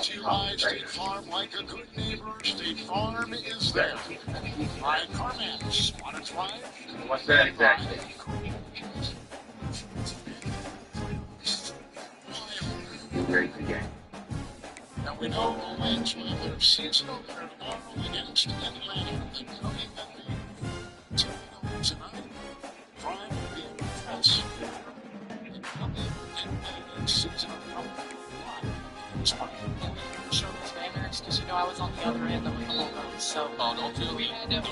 She rides State Farm like a good neighbor. State Farm is there. By CarMax. Want to try it? What's that exactly? Very good game. Now we know Lance will have seasonal there tomorrow against Atlanta. Then coming at the tonight. Prime will be in the press. And coming in the seasonal because you know I was on the other end of the whole road, so don't do we had to do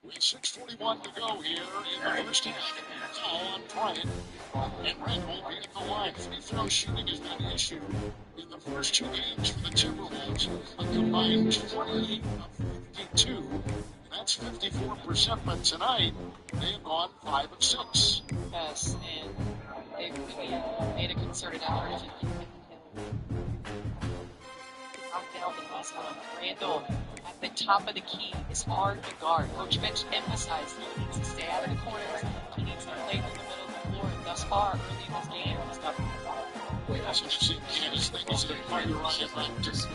With 6:41 to go here in the first half. Now on Bryant, and Red will be at the line. Free throw shooting has been issued in the first two games for the Timberwolves. A combined 20 of 52. That's 54%, but tonight they have gone 5 of 6. Yes, and they really made a concerted effort to knock down the last one. Randall at the top of the key is hard to guard. Coach Finch emphasized he needs to stay out of the corners. He needs to play through the middle of the floor. And thus far, early in this game, he's done. That's what you see. Kansas think he's going to fire Ryan Raptors.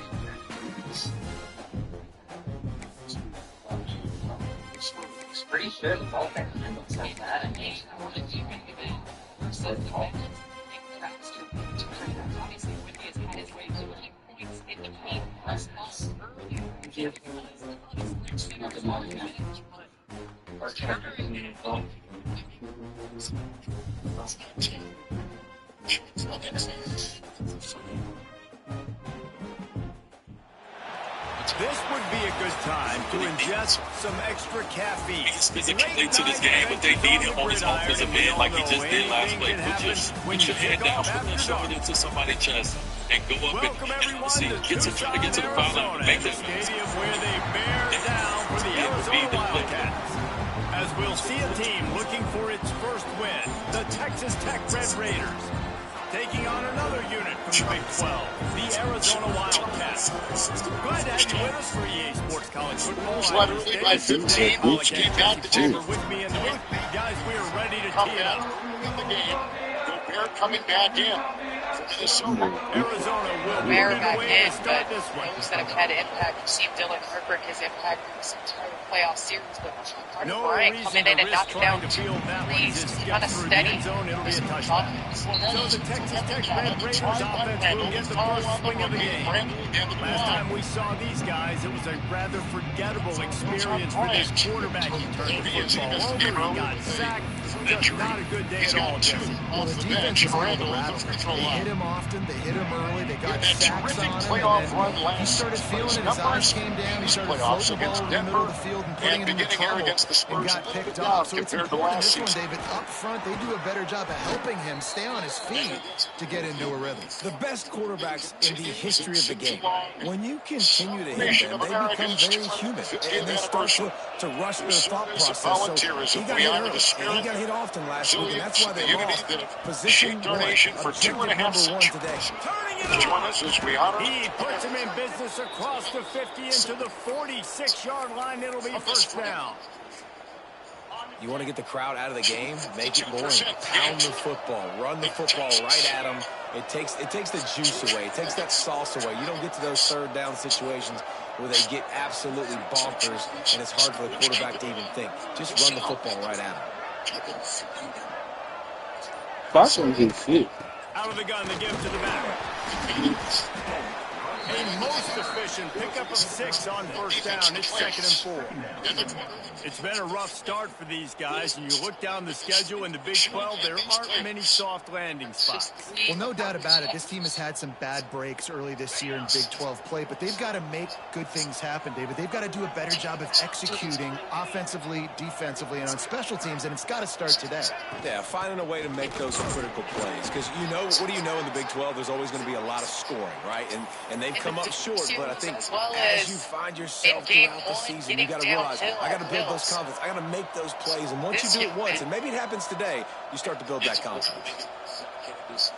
It's pretty good. Ball handles like that. Obviously, Whitney has had his way to points in the paint. This would be a good time to ingest some extra caffeine. He's physically to this game, but they need him on his offensive end like he just did last play. Put your head down, put that shoulder into somebody's chest, and go up and try to get to the foul line and make that stadium where they bear down for the Arizona Wildcats. As we'll see a team looking for its first win, the Texas Tech Red Raiders, taking on another unit from the Big 12, the Arizona Wildcats. Glad to have you with us for EA Sports College Football. Led early by 15. Wolves get back to over. With me in the booth, guys, we are ready to tee it up. In the game, Gobert coming back in. Arizona will be back in in, to but start this one. those that have had impact, you've seen Dylan Herbert, his impact in this entire playoff series, but Harden Bryant coming in and knocking down two threes, kind of steady. So the Texas Tech Red Raiders offense will get the first swing of the game. Last time we saw these guys, it was a rather forgettable experience for this quarterback. He turned the football over, he got sacked. Just not a good day at all, Jesse. Well, the defense is able to rattle. They hit him often, they hit him early, they got sacks on him, and then he started feeling it, his eyes came down, he started floating the ball in the middle of the field and putting it into trouble, and got picked off. So it's important in this one, David, up front, they do a better job of helping him stay on his feet to get into a rhythm. The best quarterbacks in the history of the game, when you continue to hit them, they become very human, and they start to rush their thought process. So he got hit early, and he got hit often last week, and that's why they lost. Position one, objective number one today. He puts him in business across the 50 into the 46-yard line. It'll be first down. You want to get the crowd out of the game, make it boring, pound the football, run the football right at them. It takes the juice away. It takes that sauce away. You don't get to those third down situations where they get absolutely bonkers, and it's hard for the quarterback to even think. Just run the football right at them. Boston can see. Out of the gun, the give to the back. A most efficient possession. Pickup of 6 on first down. It's 2nd and 4. It's been a rough start for these guys, and you look down the schedule in the Big 12, there aren't many soft landing spots. Well, no doubt about it. This team has had some bad breaks early this year in Big 12 play, but they've got to make good things happen, David. They've got to do a better job of executing offensively, defensively, and on special teams, and it's got to start today. Yeah, finding a way to make those critical plays. Because you know, what do you know in the Big 12? There's always going to be a lot of scoring, right? And they've come up short, but I think as you find yourself throughout the season, you got to realize, I got to build those confidence. I got to make those plays, and once you do it once, and maybe it happens today, you start to build that confidence.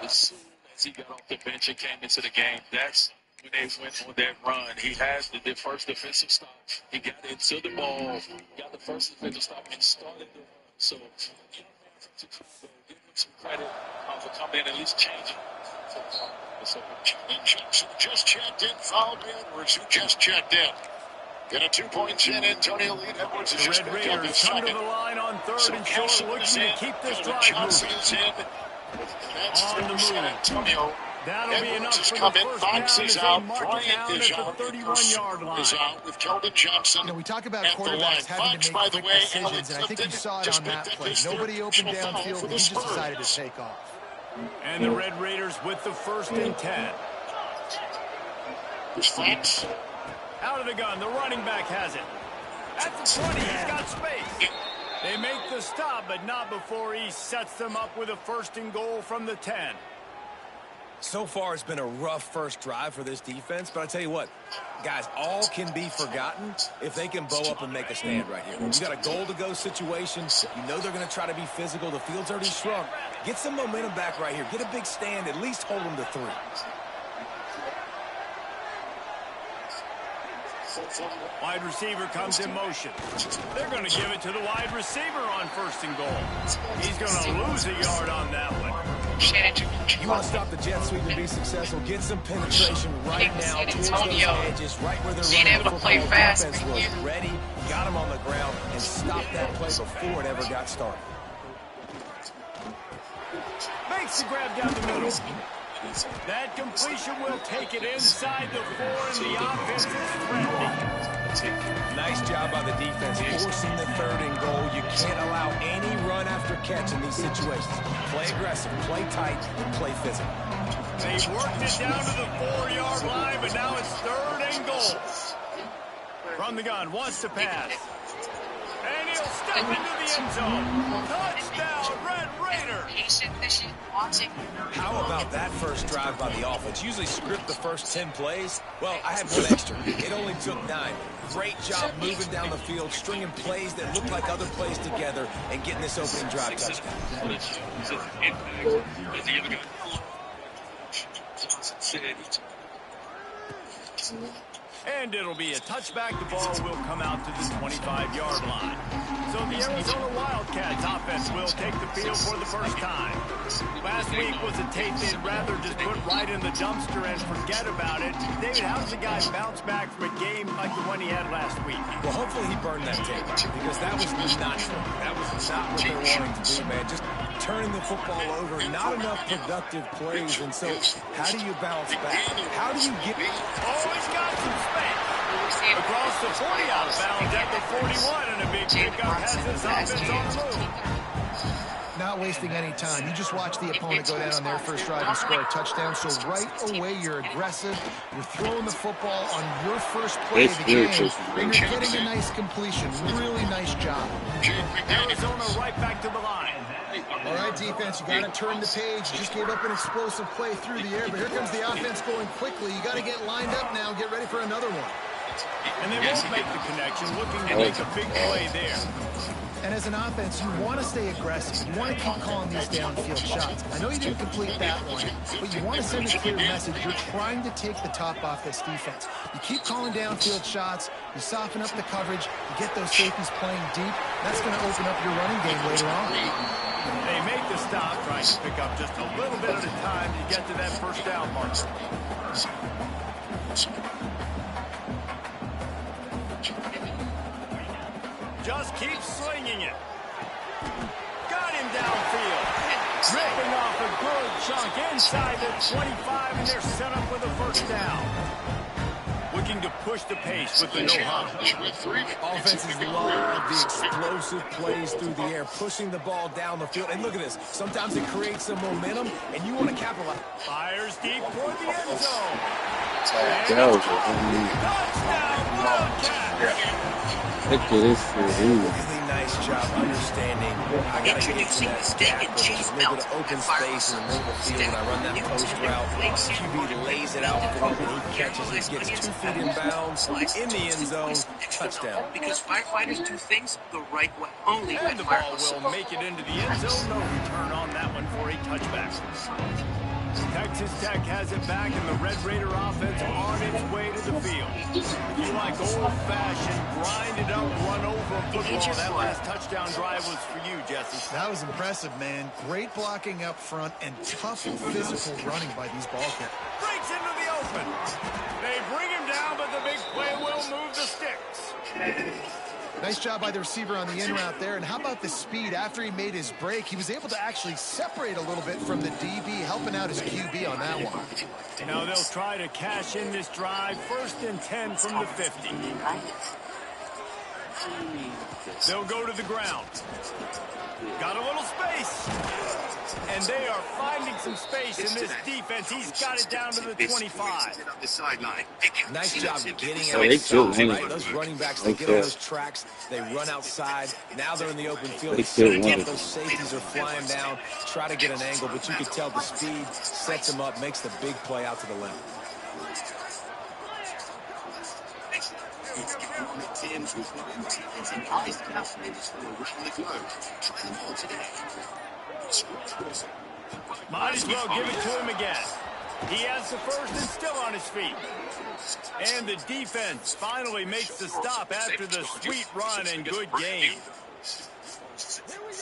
As soon as he got off the bench and came into the game, that's when they went on that run. He had the first defensive stop. He got into the ball, got the first defensive stop, and started the run. So, give him some credit for coming in and at least changing. Johnson just checked in, fouled Edwards, who just checked in. Get a 2-point chin. Antonio Lee Edwards is just Red Raiders come to the line on 3rd and short, looking to keep this drive Johnson moving. is in. That's On the move. San Antonio. That'll be enough Edwards for has come the in. first Fox down is as out. they mark it Bryant down is at out. the 31-yard line. Is out with Keldon Johnson. You know, we talk about at the line. quarterbacks having Fox, to by make the quick way, decisions, and I think you saw it on that play. Nobody opened downfield, and he just decided to take off. And the Red Raiders with the 1st and 10. There's Fox. Out of the gun, the running back has it. At the 20, he's got space. They make the stop, but not before he sets them up with a 1st and goal from the 10. So far, it's been a rough first drive for this defense, but I tell you what, guys, all can be forgotten if they can bow up and make a stand right here. You got a goal-to-go situation. You know they're going to try to be physical. The field's already shrunk. Get some momentum back right here. Get a big stand. At least hold them to 3. Wide receiver comes in motion. They're going to give it to the wide receiver on 1st and goal. He's going to lose a yard on that one. You want to stop the jet sweep and be successful, get some penetration right now towards those edges, right where they're running able to play fast. Defense was ready, got him on the ground, and stopped that play before it ever got started. Makes the grab down the middle. That completion will take it inside the 4, and the offense is threatening. Nice job by the defense, forcing the 3rd and goal. You can't allow any run after catch in these situations. Play aggressive, play tight, play physical. They've worked it down to the 4-yard line, but now it's 3rd and goal. From the gun, wants to pass. And he'll step into the end zone. Touchdown, Red Raiders. How about that first drive by the offense? Usually script the first 10 plays. Well, I had one extra. It only took 9. Great job moving down the field, stringing plays that look like other plays together, and getting this opening drive touchdown. And it'll be a touchback. The ball will come out to the 25-yard line. So the Arizona Wildcats offense will take the field for the first time. Last week was a tape they'd rather just put right in the dumpster and forget about it. David, how does a guy bounce back from a game like the one he had last week? Well, hopefully he burned that tape because that was not true. That was not what they're wanting to do, man. Just turning the football over, not enough productive plays. And so how do you bounce back? How do you get... Oh, he's got some space. Across the 40 out of bounds at the 41, and a big pickup has his offense on the move. Not wasting any time. You just watch the opponent go down on their first drive and score a touchdown. So right away, you're aggressive. You're throwing the football on your first play of the game, and you're getting a nice completion. Really nice job. Arizona right back to the line. All right, defense, you got to turn the page. You just gave up an explosive play through the air, but here comes the offense going quickly. You got to get lined up now. Get ready for another one. And they won't make the connection, looking to make a big play there. And as an offense, you want to stay aggressive. You want to keep calling these downfield shots. I know you didn't complete that one, but you want to send a clear message. You're trying to take the top off this defense. You keep calling downfield shots. You soften up the coverage. You get those safeties playing deep. That's going to open up your running game later on. They make the stop, trying to pick up just a little bit at a time to get to that first down marker. Just keep slinging it. Got him downfield. Ripping off a good chunk inside the 25, and they're set up with a first down. Looking looking to push the pace with the no-huddle. Offenses love the explosive plays through the air, pushing the ball down the field. And look at this. Sometimes it creates some momentum, and you want to capitalize. Fires deep toward the end zone. Touchdown, Really nice job understanding. I got to get to that gap, but there's a little bit of open space in the middle of the field when I run that post route. QB lays it out for him, and he catches it, gets 2 feet in bounds, in the end zone, touchdown. Because firefighters do things the right way. Only and the ball will make it into the end zone. No return on that one for a touchback. Texas Tech has it back, and the Red Raider offense on its way to the field. If you like old-fashioned, grind-it-up, run-over football, that last touchdown drive was for you, Jesse. That was impressive, man. Great blocking up front and tough physical running by these ball carriers. Breaks into the open. They bring him down, but the big play will move the sticks. Nice job by the receiver on the in route there. And how about the speed? After he made his break, he was able to actually separate a little bit from the DB, helping out his QB on that one. Now they'll try to cash in this drive. 1st and 10 from the 50. They'll go to the ground. Got a little space. And they are finding some space in this defense. He's got it down to the 25. Nice job getting outside, right? Those running backs, they get on those tracks, they run outside. Now they're in the open field. Those safeties are flying down, try to get an angle, but you can tell the speed sets him up, makes the big play out to the left. Might as well give it to him again. He has the first and still on his feet. And the defense finally makes the stop after the sweet run and good game.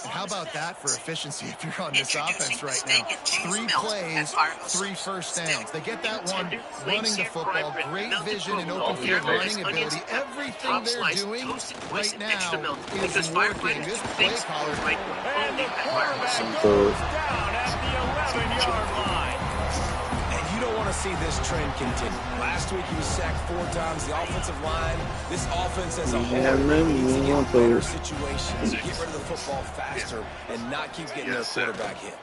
And how about that for efficiency if you're on this offense right now? 3 plays, 3 first downs. They get that one running the football, great vision and open field running ability. Everything they're doing right now is working. This play caller. And the quarterback goes down at the 11-yard line. You don't want to see this trend continue. Last week he was sacked 4 times. The offensive line, this offense as a whole needs to get in better situations, get rid of the football faster, and not keep getting their quarterback hit.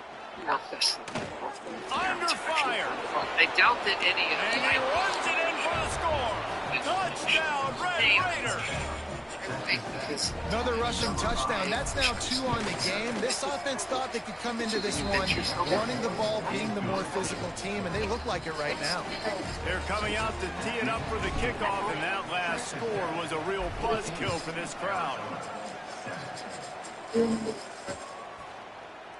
Under fire. They doubt that any of And he runs it in for the score. Touchdown, Red Raider. Another rushing touchdown. That's now 2 on the game. This offense thought they could come into this one running the ball, being the more physical team, and they look like it right now. They're coming out to tee it up for the kickoff, and that last score was a real buzzkill for this crowd.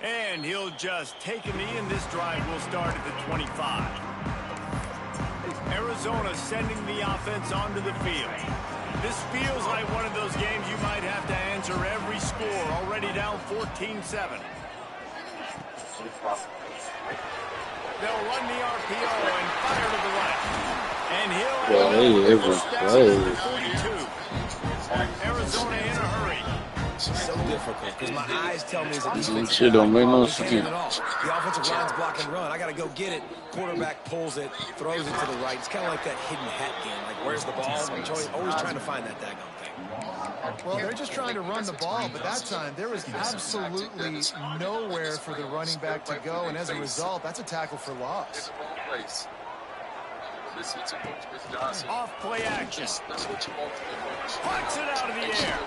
And he'll just take a knee, and this drive will start at the 25. Arizona sending the offense onto the field. This feels like one of those games you might have to answer every score. Already down 14-7. They'll run the RPO and fire to the right. And he'll have 42. Arizona in a hurry. So difficult because my eyes tell me as a defensive Shit don't make no sense. The offensive line's block and run. I got to go get it. Quarterback pulls it, throws it to the right. It's kind of like that hidden hat game. Like, where's the ball? I'm always trying to find that daggone thing. Well, they're just trying to run the ball, but that time there was absolutely nowhere for the running back to go, and as a result, that's a tackle for loss. Off play action. Puts it out of the air.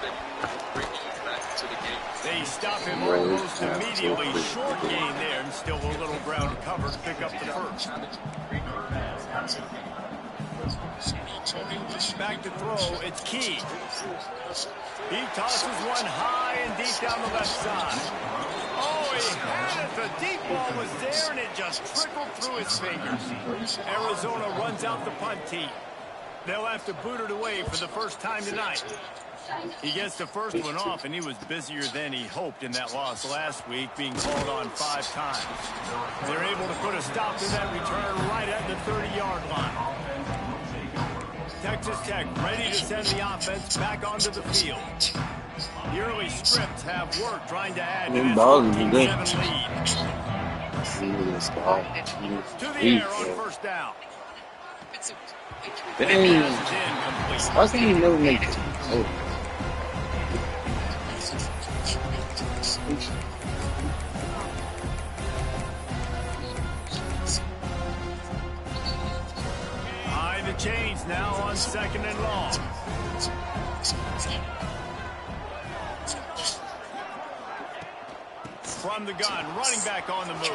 They stop him almost immediately. Short gain there, and still a little ground cover to pick up the first. Back to throw, it's Key. He tosses one high and deep down the left side. Oh, he had it. The deep ball was there, and it just trickled through his fingers. Arizona runs out the punt tee. They'll have to boot it away for the first time tonight. He gets the first one off, and he was busier than he hoped in that loss last week, being called on 5 times. They're able to put a stop to that return right at the 30-yard line. Texas Tech ready to send the offense back onto the field. The early scripts have worked trying to add to this 14-7 lead. To the air on first down. Dang. Why can't he never make it? Oh. High the chains now on 2nd and long. From the gun, running back on the move.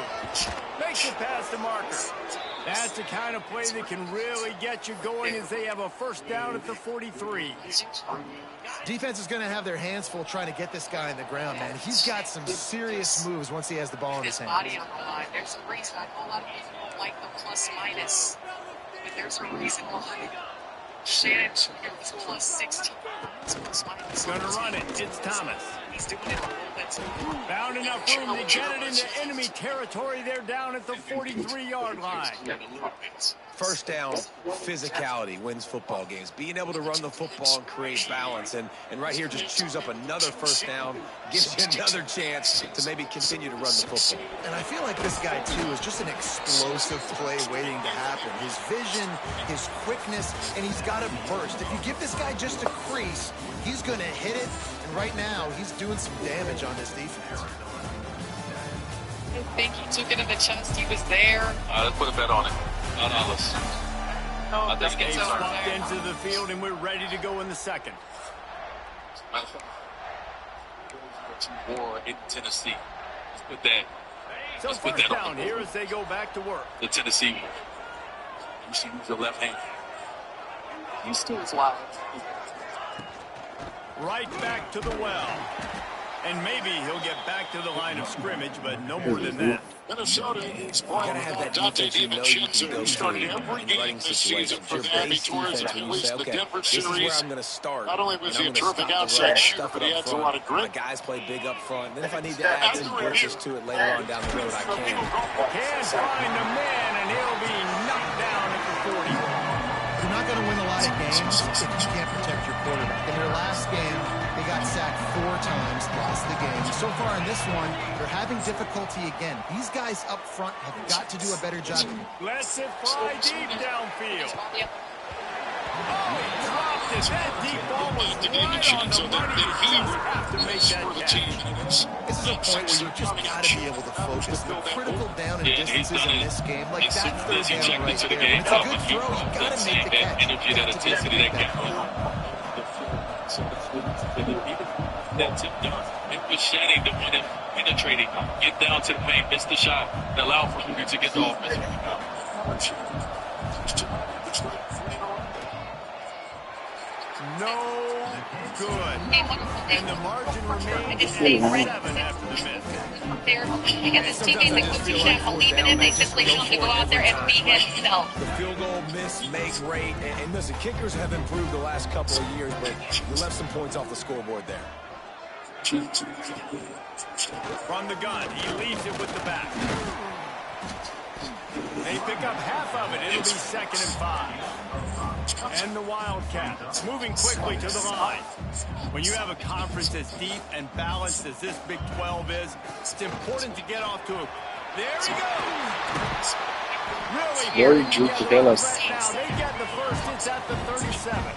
Makes it past the marker. That's the kind of play that can really get you going as they have a first down at the 43. Defense is going to have their hands full trying to get this guy on the ground, man. He's got some serious moves once he has the ball in his hand. Body on the line. There's a reason. I know a lot of people don't like the plus minus, but there's a reason why. Shannon is plus 16. Gonna run it. It's Thomas. He's doing it a little bit. Found enough room to get it into enemy territory. They're down at the 43-yard line. First down, physicality wins football games. Being able to run the football and create balance. And right here, just choose up another first down, gives you another chance to maybe continue to run the football. And I feel like this guy, too, is just an explosive play waiting to happen. His vision, his quickness, and he's got a burst. If you give this guy just a crease, he's going to hit it. And right now, he's doing some damage on this defense. I think he took it in the chest. He was there. Let's put a bet on it. Not Alice. Oh, this They gets over swapped there. into the field, and we're ready to go in the second. War in Tennessee. Let's put that. So Let's put first that on down the here board. as they go back to work. The Tennessee one. You should use your left hand. Houston is wild. Right back to the well. And maybe he'll get back to the line of scrimmage, but no more than that. Minnesota is playing Gotta have that without Dante defense you know you can DiVincenzo, go who started to every in game running this season situations. for Your the Abby base Torres, defense at when you least say, the okay, Denver this is where series. I'm going to start. Not only was and he I'm a gonna terrific stop the outside run and shooter, stuff but it he up adds a front. lot of My grit. guys play big up front. And then if I need to add some blitzes to it later on down the road, I can. Can't find the man, and he'll be knocked down at the 40. You're not going to win a lot of games if you can't protect your quarterback. In their last game, they got sacked 4 times, lost the game. So far in this one, they're having difficulty again. These guys up front have got to do a better job. Lets it fly deep downfield. Yep. Oh, he dropped it. That deep ball was right on the money. You just have to make that catch. This is a point where you just got to be able to focus. The critical down and distances in this game, like As that soon as third he down checked right into the there. game, It's a good throw. You got to make the that catch. energy, that intensity, that that tip down. It was Shannon the one that penetrating, get down to the paint, miss the shot, and allow for Rudy to get the offense. No good. And the margin remains just say, 7 after the miss. There, because his teammates like coaching Shaq believe in him. They simply want him to go out there and be himself. The field goal miss, make rate. And listen, kickers have improved the last couple of years, but you left some points off the scoreboard there. From the gun, he leaves it with the back. They pick up half of it. It'll be 2nd and 5. And the Wildcats moving quickly to the line. When you have a conference as deep and balanced as this Big 12 is, it's important to get off to a... There he goes! Really Very good to tell us. now. They get the first. It's at the 37.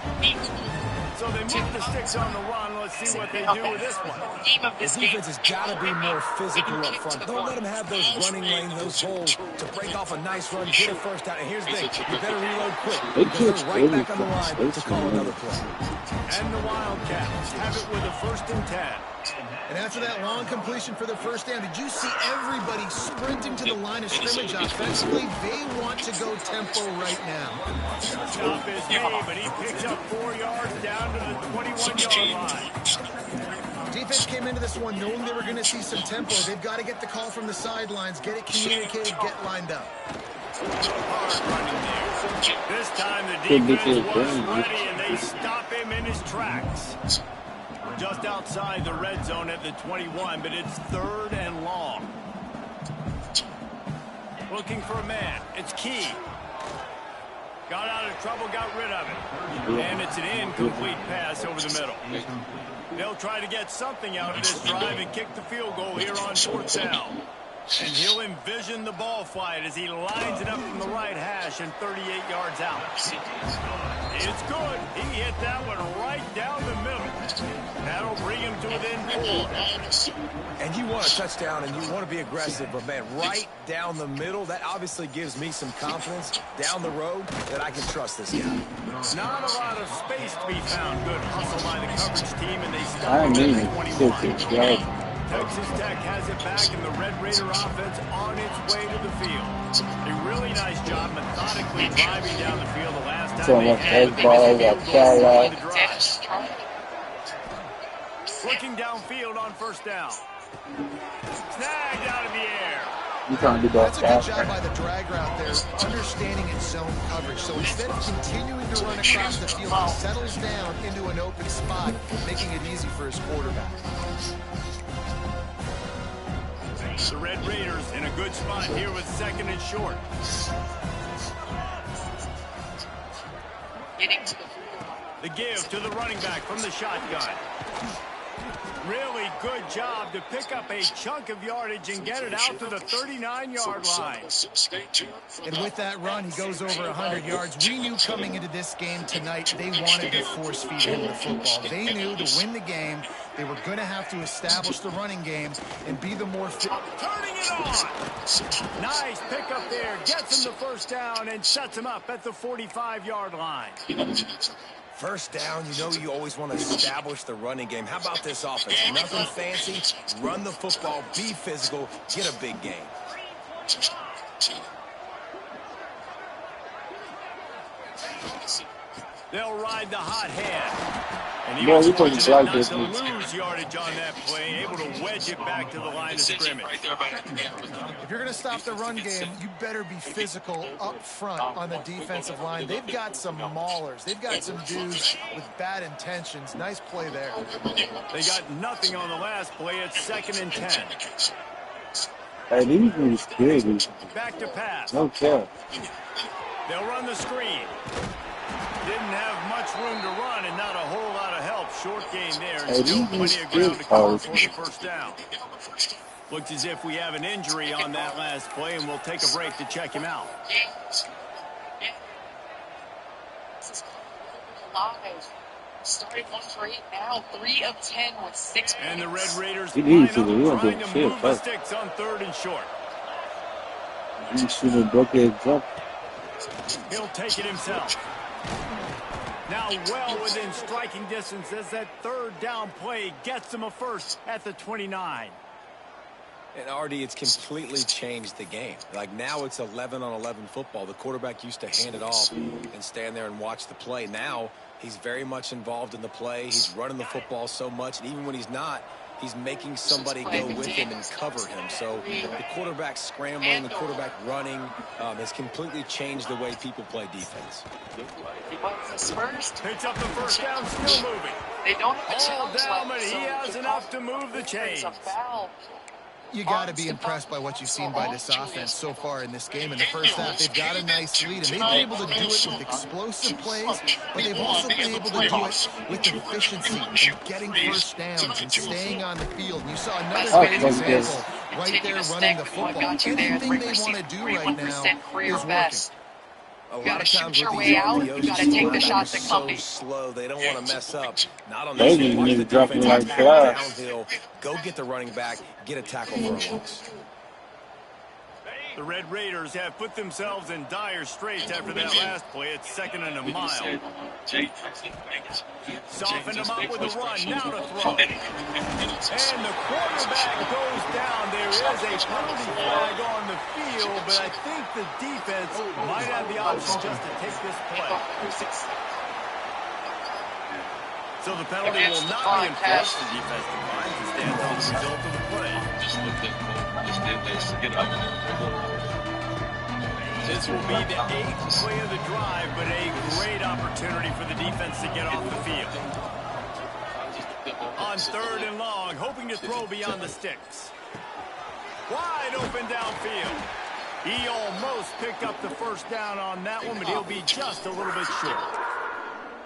So they move the sticks on the run. Let's see what they do with this one. Game of The this game. defense has got to be more physical up front. Don't let them have those running lanes, those holes to break off a nice run, get a first down. And here's the thing, you better reload quick because they're right back on the line to call another play. And the Wildcats have it with a 1st and 10. And after that long completion for the first down, did you see everybody sprinting to the line of scrimmage offensively? They want to go tempo right now. Stop is made, but he picks up 4 yards down to the 21-yard line. Defense came into this one knowing they were going to see some tempo. They've got to get the call from the sidelines, get it communicated, get lined up. Hard running there. This time the defense was ready, and they stop him in his tracks. Just outside the red zone at the 21, but it's 3rd and long. Looking for a man. It's Key. Got out of trouble, got rid of it. And it's an incomplete pass over the middle. They'll try to get something out of this drive and kick the field goal here on 4th down. And he'll envision the ball flight as he lines it up from the right hash and 38 yards out. It's good. He hit that one right down the middle. That'll bring him to within 4. And you want a touchdown and you want to be aggressive, but, man, right down the middle, that obviously gives me some confidence down the road that I can trust this guy. Not a lot of space to be found. Good hustle by the coverage team, and they stop him at 21. Texas Tech has it back, and the Red Raider offense on its way to the field. A really nice job methodically driving down the field the last time they had the drive. Looking downfield on first down. Snagged out of the air. That's a good job by the drag route there, understanding its zone coverage. So instead of continuing to run across the field, he settles down into an open spot, making it easy for his quarterback. The Red Raiders in a good spot here with 2nd and short. The give to the running back from the shotgun. Really good job to pick up a chunk of yardage and get it out to the 39-yard line. And with that run, he goes over 100 yards. We knew coming into this game tonight they wanted to force feed him the football. They knew to win the game, they were going to have to establish the running game and be the more fit. Turning it on. Nice pickup there. Gets him the first down and sets him up at the 45-yard line. First down, you know you always want to establish the running game. How about this offense? Nothing fancy. Run the football, be physical, get a big game. They'll ride the hot hand. And he was fortunate not to lose yardage on that play, able to wedge it back to the line of scrimmage. If you're going to stop the run game, you better be physical up front on the defensive line. They've got some maulers. They've got some dudes with bad intentions. Nice play there. They got nothing on the last play. It's 2nd and 10. Hey, these are scary. Back to pass. Okay. They'll run the screen. Didn't have much room to run and not a whole lot of help. Short gain there. And still plenty of ground to cover for the first down. Looks as if we have an injury on that last play, and we'll take a break to check him out. Started 1 for 8 now, 3 of 10 with 6 points. And the Red Raiders line up trying to move the sticks on 3rd and short. He'll take it himself. Now well within striking distance as that 3rd down play gets him a first at the 29. And, Artie, it's completely changed the game. Like, now it's 11-on-11 football. The quarterback used to hand it off and stand there and watch the play. Now he's very much involved in the play. He's running the football so much. And even when he's not, he's making somebody go with him and cover him. So the quarterback scrambling, the quarterback running has completely changed the way people play defense. Picks up the first down, still moving. They don't have all down, but he has enough to move the chains. You got to be impressed by what you've seen by this offense so far in this game. In the first half, they've got a nice lead, and they've been able to do it with explosive plays, but they've also been able to do it with efficiency and getting first downs and staying on the field. And you saw another great example right there running the football. Anything they want to do right now is working. A lot of times your with way these out, you got to take the shots that come. so slow, they don't want to mess up. Not on They this. just Watch need the to drop it defense like attack flash. downhill. Go get the running back. Get a tackle for a loss. The Red Raiders have put themselves in dire straits after that last play. It's 2nd and a mile. Soften them up with a run. Now to throw. And the quarterback goes down. There is a penalty flag on the field, but I think the defense might have the option just to take this play. So the penalty will not be enforced. The defense declines to stand on the result of the play. Just looked at just did this to get up. This will be the 8th play of the drive, but a great opportunity for the defense to get off the field. On 3rd and long, hoping to throw beyond the sticks. Wide open downfield. He almost picked up the first down on that one, but he'll be just a little bit short.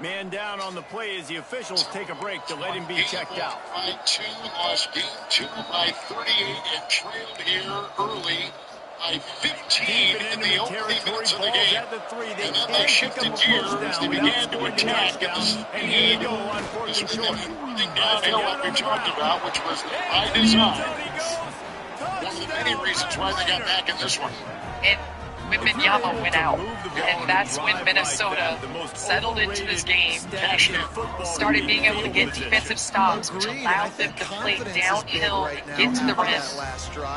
Man down on the play as the officials take a break to let him be checked out. By 2, lost game 2 by 38, and trailed here early by 15 in the opening minutes of the game. And then they shifted gears. They began to attack at the speed. This was the running downhill like we talked about, which was by design. One of the many reasons why they got back in this one. And Wembanyama went out, and that's when Minnesota settled into this game, started being able to get defensive stops, which allowed them to play downhill and get to the rim,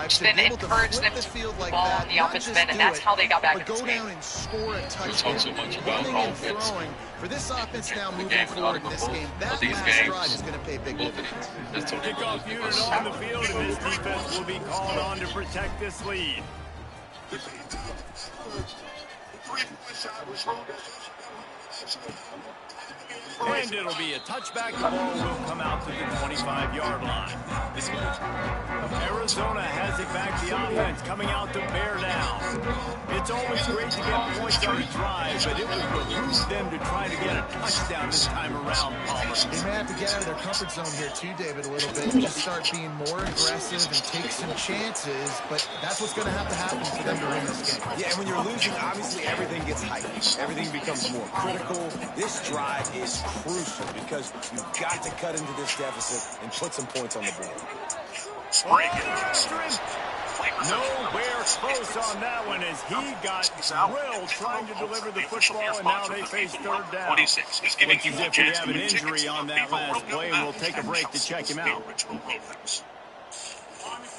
which then encouraged them to move the ball on the offensive end, and that's how they got back in this game. We talk so much about offense. For this offense now The moving game forward in this game, that last drive is going to pay big dividends. Kickoff unit on the field, and this defense will be called on to protect this lead. And it'll be a touchback. The ball will come out to the 25-yard line. Arizona has it back. The offense coming out to bear down. It's always great to get points on a drive, but it will behoove them to try to get a touchdown this time around, Palmer. They may have to get out of their comfort zone here too, David, a little bit. Just start being more aggressive and take some chances, but that's what's going to happen for them to win this game. Yeah, and when you're losing, obviously everything gets heightened. Everything becomes more critical. This drive is crucial because you've got to cut into this deficit and put some points on the board. Nowhere close on that one as he got drilled trying to deliver the football, and now they face third down. 26 is giving Looks you as a if we chance have to an win injury tickets on that last play, and we'll take a break to check him out.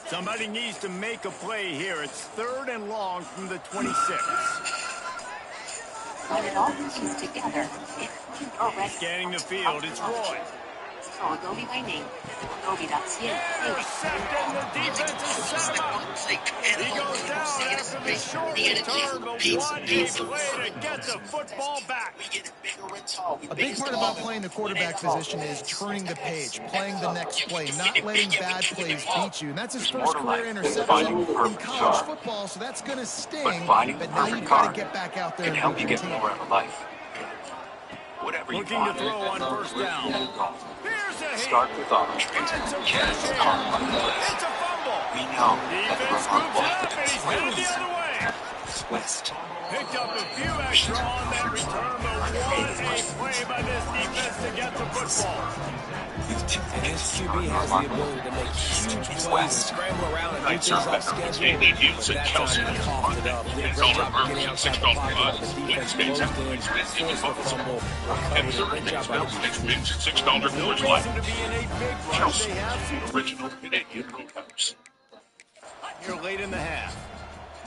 Somebody needs to make a play here. It's 3rd and long from the 26. When it all comes together, Scanning the field, it's Roy. Agobi by name. Agobi, that's you. Intercepted, the defense is set up. He goes down after the short return, but what a play to get the football back. A big part about playing the quarterback position is turning the page, playing the next play, not letting bad plays beat you. And that's his first career interception in college football, so that's going to sting. But now you've got to get back out there and help you get more out of life. Looking to throw on first down. Here's a hit. Start with option. It's a fumble. We know Defense scoops it up, and he's headed the other way. West. Picked up a few extra on that return, but what a play by this defense to get the football. And his QB has the ability to make huge plays and scramble around and do things off schedule. But that time he coughed it up. Did a great job of getting outside the pocket. The defense closed in, forced the fumble, recovered. Great job by the defense. $6 Coors Light. Chelsea, original Canadian Roadhouse. Here late in the half.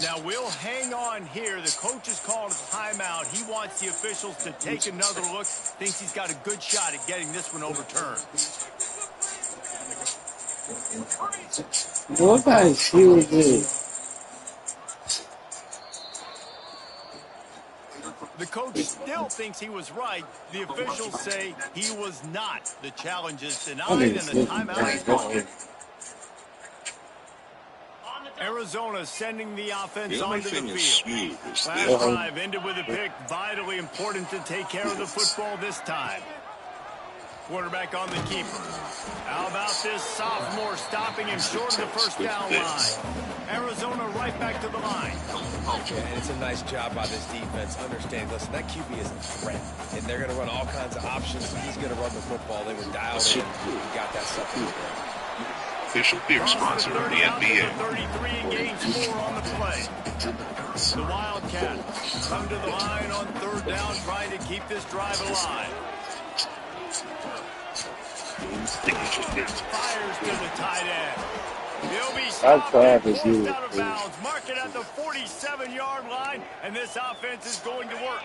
Now we'll hang on here. The coach has called a timeout. He wants the officials to take another look. Thinks he's got a good shot at getting this one overturned. What guys feel good? The coach still thinks he was right. The officials say he was not. The challenge is denied and the timeout is gone. Arizona sending the offense onto the field. Last drive ended with a pick. Vitally important to take care of the football this time. Quarterback on the keeper. How about this sophomore stopping him short of the first down line? Arizona right back to the line. Yeah, and it's a nice job by this defense. Understand, listen, that QB is a threat. And they're going to run all kinds of options. He's going to run the football. They were dialed in. He got that stuff in there. Official beer sponsor of the NBA. 33 and gains 4 on the play. The Wildcats come to the line on 3rd down, trying to keep this drive alive. Fires to the tight end. He'll be stopped and forced out of bounds. Mark it at the 47-yard line, and this offense is going to work.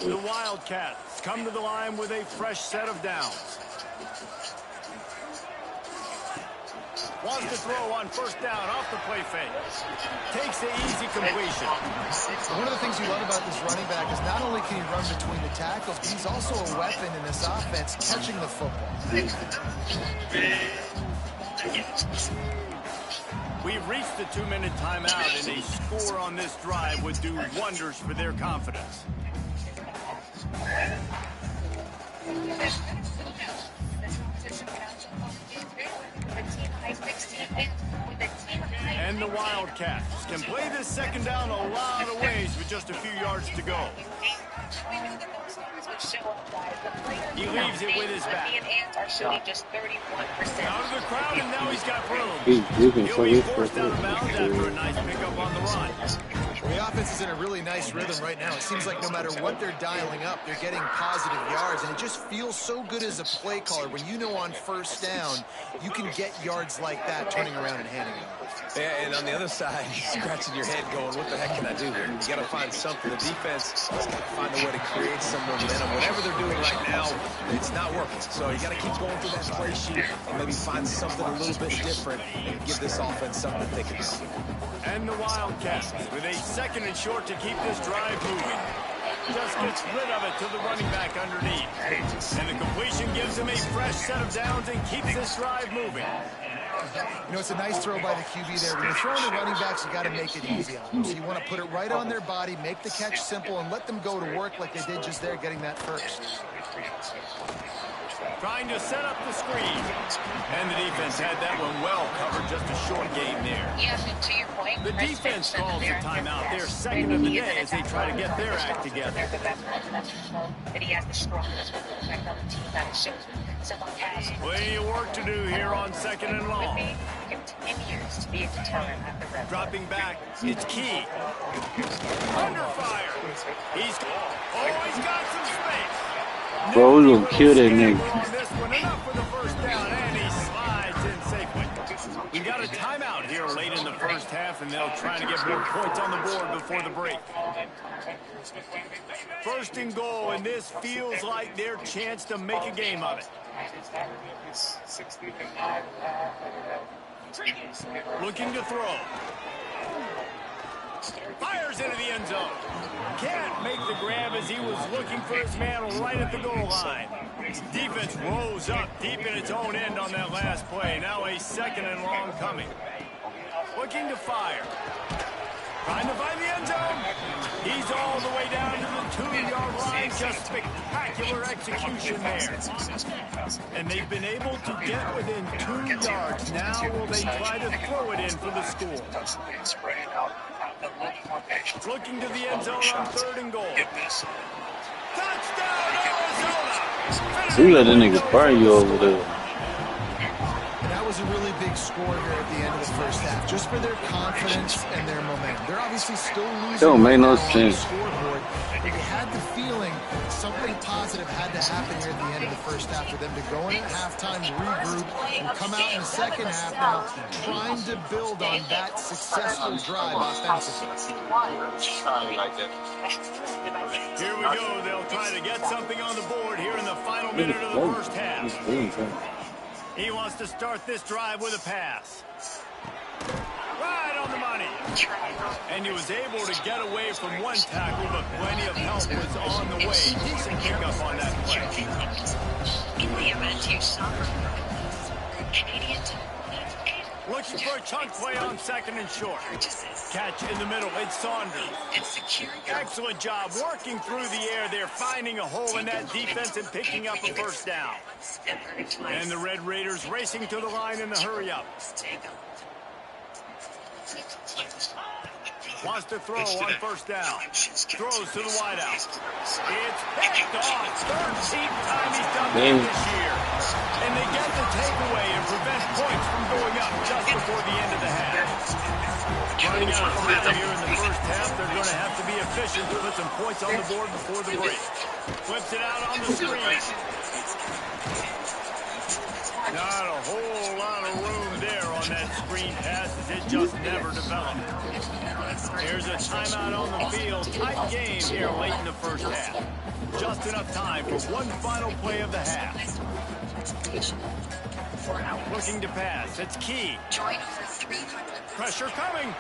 The Wildcats come to the line with a fresh set of downs. Wants to throw on first down off the play fake. Takes the easy completion. One of the things you love about this running back is not only can he run between the tackles, but he's also a weapon in this offense, catching the football. We've reached the 2-minute timeout, and a score on this drive would do wonders for their confidence. And the Wildcats can play this second down a lot of ways with just a few yards to go. He leaves it with his back. Out of the crowd, and now he's got room. He'll be forced out of bounds after a nice pickup on the run. The offense is in a really nice rhythm right now. It seems like no matter what they're dialing up, they're getting positive yards, and it just feels so good as a play caller when you know on first down you can get yards like that turning around and handing it off. Yeah, and on the other side, you're scratching your head going, what the heck can I do here? You got to find something. The defense has got to find a way to create some momentum. Whatever they're doing right now, it's not working. So you got to keep going through that play sheet and maybe find something a little bit different and give this offense something to think about. And the Wildcats with a second and short to keep this drive moving. Just gets rid of it to the running back underneath. And the completion gives him a fresh set of downs and keeps this drive moving. You know, it's a nice throw by the QB there. When you're throwing the running backs, you got to make it easy on them. So you want to put it right on their body, make the catch simple, and let them go to work like they did just there, getting that first. Trying to set up the screen. And the defense had that one well covered, just a short game there. Yeah, and to your point, the defense calls the timeout. Their second of the day as they try to get their act together. That he has the strongest effect on the team that shows someone has plenty of work to do here on second and long. Continues to be a deterrent at the red. Dropping back, it's Key. Under fire. He's got some space. Bro, we're gonna kill that nigga. We got a timeout here late in the first half, and they'll try to get more points on the board before the break. First and goal, and this feels like their chance to make a game of it. Looking to throw. Fires into the end zone. Can't make the grab as he was looking for his man right at the goal line. Defense rose up deep in its own end on that last play. Now a second and long coming. Looking to fire. Trying to find the end zone. He's all the way down to the 2-yard line. Just spectacular execution there. And they've been able to get within 2 yards. Now will they try to throw it in for the score? Looking to the end zone on third and goal. Touchdown, Arizona! You let that nigga burn you over there. And that was a really big score here at the end of the first half, just for their confidence and their momentum. They're obviously still losing. Don't make no on sense. the scoreboard, but they had the feeling something positive had to happen here at the end of the first half for them to go in at halftime, regroup, and come out in the second half now trying to build on that successful drive offensively. Here we go. They'll try to get something on the board here in the final minute of the first half. He wants to start this drive with a pass. Right on the money. And he was able to get away from one tackle, but plenty of help was on the way. Decent pickup on that play. In the event you suffer Canadian Looking for a chunk play on second and short. Catch in the middle. It's Saunders. Excellent job working through the air. They're finding a hole in that defense and picking up a first down. And the Red Raiders racing to the line in the hurry up. Wants to throw on first down. Throws to the wideout. It's picked off. 13th time he's done that this year. And they get the takeaway and prevent points from going up just before the end of the half. Running out of time here in the first half, they're going to have to be efficient to put some points on the board before the break. Flips it out on the screen. Not a whole lot of room there on that screen pass as it just never developed. Here's a timeout on the field. Tight game here late in the first half. Just enough time for one final play of the half. Looking to pass. It's Key. Pressure coming.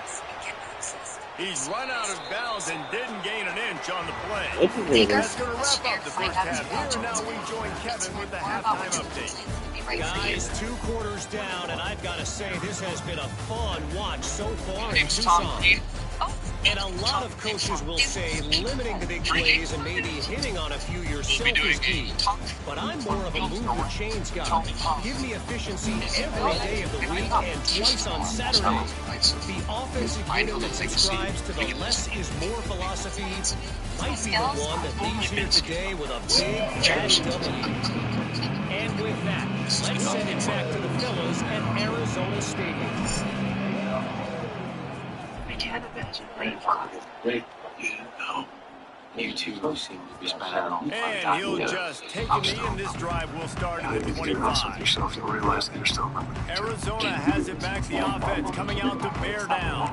He's run out of bounds and didn't gain an inch on the play. That's going to wrap up the first half. Here now we join Kevin with the halftime update. Guys, 2 quarters down, and I've got to say this has been a fun watch so far in Tucson. And a lot of coaches will say limiting the big plays and maybe hitting on a few yourself is key. But I'm more of a move your chains guy. Give me efficiency every day of the week and twice on Saturday. The offensive unit that subscribes to the less is more philosophy might be the one that leaves here today with a big fat W. And with that, let's send it back to the fellas at Arizona Stadium. Can't imagine playing for you two seem to be better. And he'll just take a knee, and this drive will start at the 25. Arizona has it back, the offense coming out to bear down.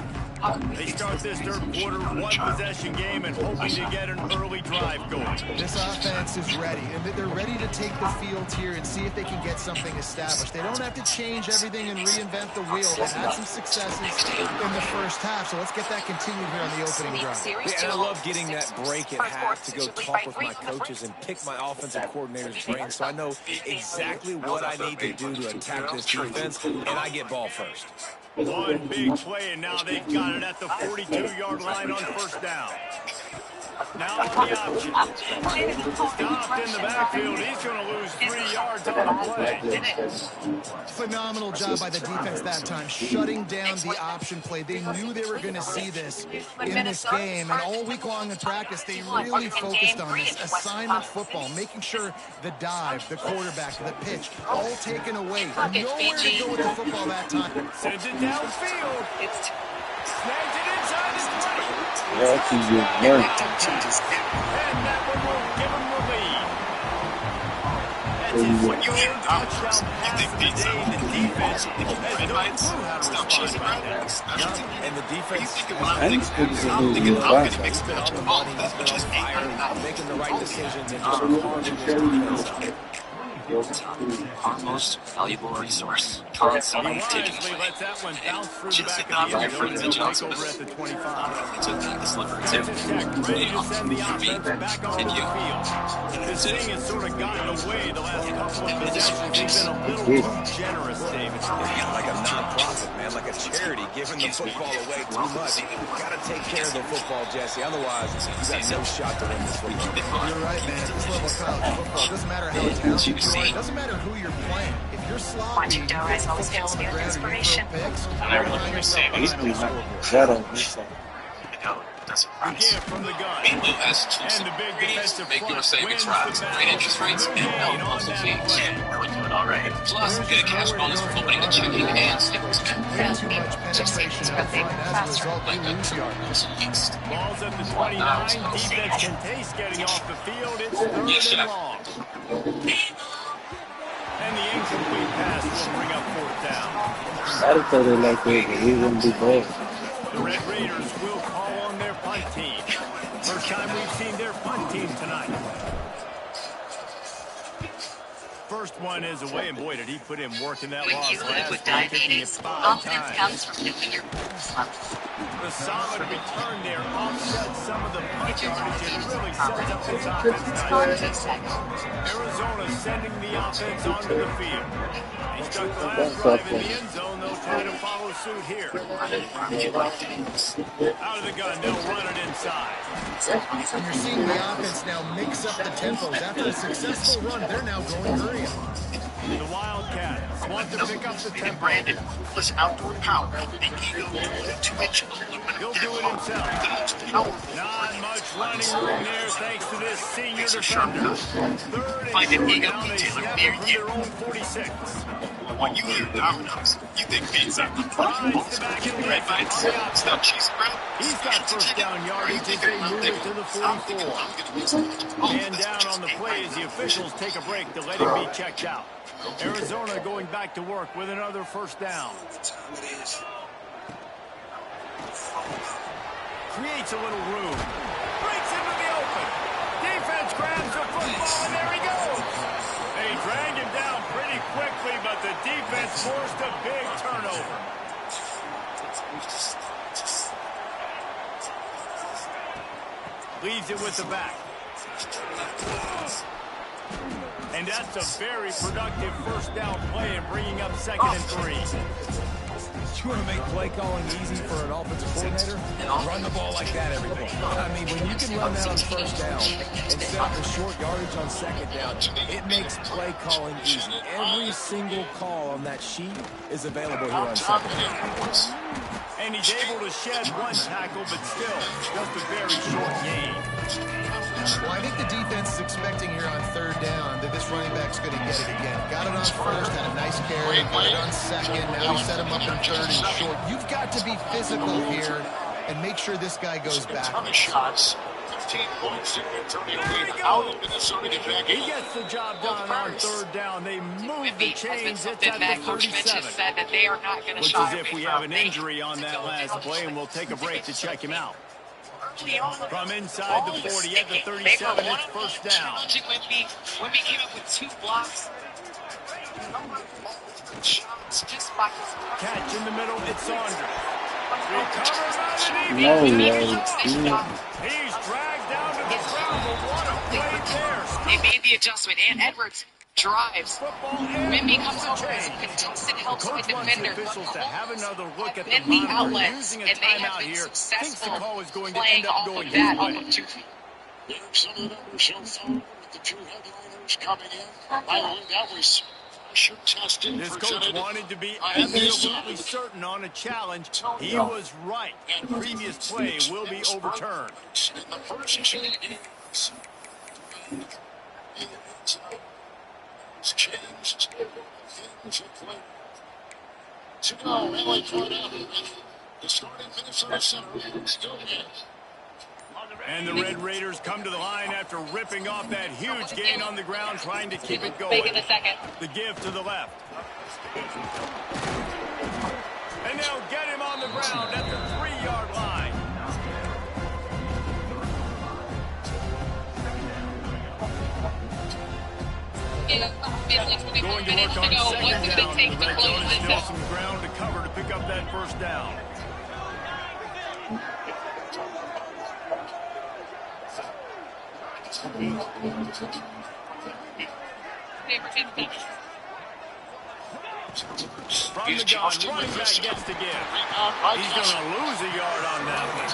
They start this third quarter one-possession game and hoping to get an early drive going. This offense is ready, and they're ready to take the field here and see if they can get something established. They don't have to change everything and reinvent the wheel. They had some successes in the first half, so let's get that continued here on the opening drive. Yeah, and I love getting that break at half to go talk with my coaches and pick my offensive coordinator's brain, so I know exactly what I need to do to attack this defense, and I get ball first. One big play, and now they've got it at the 42-yard line on first down. Now on the option. Stopped in the backfield. He's going to lose 3 yards on the play. Phenomenal job by the defense that time, shutting down the option play. They knew they were going to see this in this game, and all week long in practice, they really focused on this assignment football, making sure the dive, the quarterback, the pitch, all taken away. Nowhere to go with the football that time. Sends it downfield. Snags it inside the 20. Yeah, that's easy. Yeah. And that one will give him the lead. That's his third touchdown pass of the day. The defense has no clue how to respond right now. And the defense I think it's good to do the class. has been on the money. He's been on fire, making the right decisions, and just carving his defense up. Our most valuable resource. Constantly taking Wisely lets that one bounce through the just back did not of the buy end for zone the and Johnson. take over at the 25. Took the slippery too. Texas Tech ready to send the offense back onto the field. This thing has sort of gotten away the last couple of possessions. They've been a little too generous, David. Like a non-profit, man, like a charity, giving the football away too much. Got to take care of the football, Jesse. Otherwise, you got no shot to win this football. You're right, man. At this level of college football, it doesn't matter how talented you are. It doesn't matter who you're playing. If you're sloppy, Watching Doe Rise always gives me inspiration. I never looked at your savings. He's pretty much better. Again from the gun. St. Louis has And the big defensive make your front savings wins rise, the great interest rates, and no monthly fees. Really doing all right. Plus, get a cash bonus for opening a checking and savings account. way too much penetration out front. As a result, you lose yards. Balls at the 29. Defense contains getting off the field. It's third and long. And the incomplete pass will bring up fourth down. I thought they like it, but we wouldn't be bad. The Red Raiders will call on their punt team. First time we've seen their punt team tonight. First one is away, and boy, did he put in work in that When loss you live last with week, kicking it diabetes, 5 confidence times. comes from knowing your The solid return there offsets some of the punt yardage and really sets up this offense nicely. Arizona sending the offense onto the field. They stuck the last drive in the end zone. They'll try to follow suit here. Out of the gun, they'll run it inside. And you're seeing the offense now mix up the tempos. After a successful run, they're now going hurry up. The Wildcats want to pick up the tempo. Brandon was outdoor power. Big Eagle, 2-inch aluminum. He'll do it himself. Not much running room there thanks to this senior defender. Third Find and an short, Eagle now they detailer snap near it from you. their own 46. When you hear Domino's, you think pizza. Drives the back and Red Bites, stuffed cheese bread. He's got first down yardage as they move it to the 44. And down on the play as the officials take a break to let him be checked out. Arizona going back to work with another first down. Creates a little room. Breaks into the open. Defense grabs the football, and there he goes. They dragged him down pretty quickly, but the defense forced a big turnover. Leaves it with the back. And that's a very productive first down play and bringing up 2nd and 3. You want to make play calling easy for an offensive coordinator? Run the ball like that every play. I mean, when you can run that on first down and set up a short yardage on second down, it makes play calling easy. Every single call on that sheet is available here on second down. And he's able to shed one tackle, but still just a very short gain. Well, I think the defense is expecting here on third down that this running back's going to get it again. Got it on first, had a nice carry, got it on second, now he set him up in third and short. You've got to be physical here and make sure this guy goes back. Shots. 15 points out of Minnesota. He gets the job done on third down. They move the chains. It's at the 37. Said that they are not going to looks as if we have an injury on that last play, and we'll take a break to check him out. From inside the 40 at the 37, it's first down. Wimby came up with 2 blocks. Catch in the middle, it's Saunders. Recovered No way. way. He's dragged down to the ground, but what a play there. They made the adjustment, and Edwards drives. Wimby comes over as a contested help side defender. To have another look at then the outlets, and they have been successful playing off of that off of 2 feet. Some of the numbers so far with the 2 headliners coming in. I think that was pressure tested. This coach wanted to be absolutely certain on a challenge. He was right. The previous play will be overturned. In the first 2 games, changed things have played. To go, LA Cardell, the starting Minnesota center, still in. And the Red Raiders come to the line after ripping off that huge gain on the ground, trying to keep it going. The give to the left. And they'll get him on the ground at the 3-yard line. Going to work on second down. The Red Raiders still some ground to cover to pick up that first down. From the gun, running back gets to give. He's going to lose a yard on that one.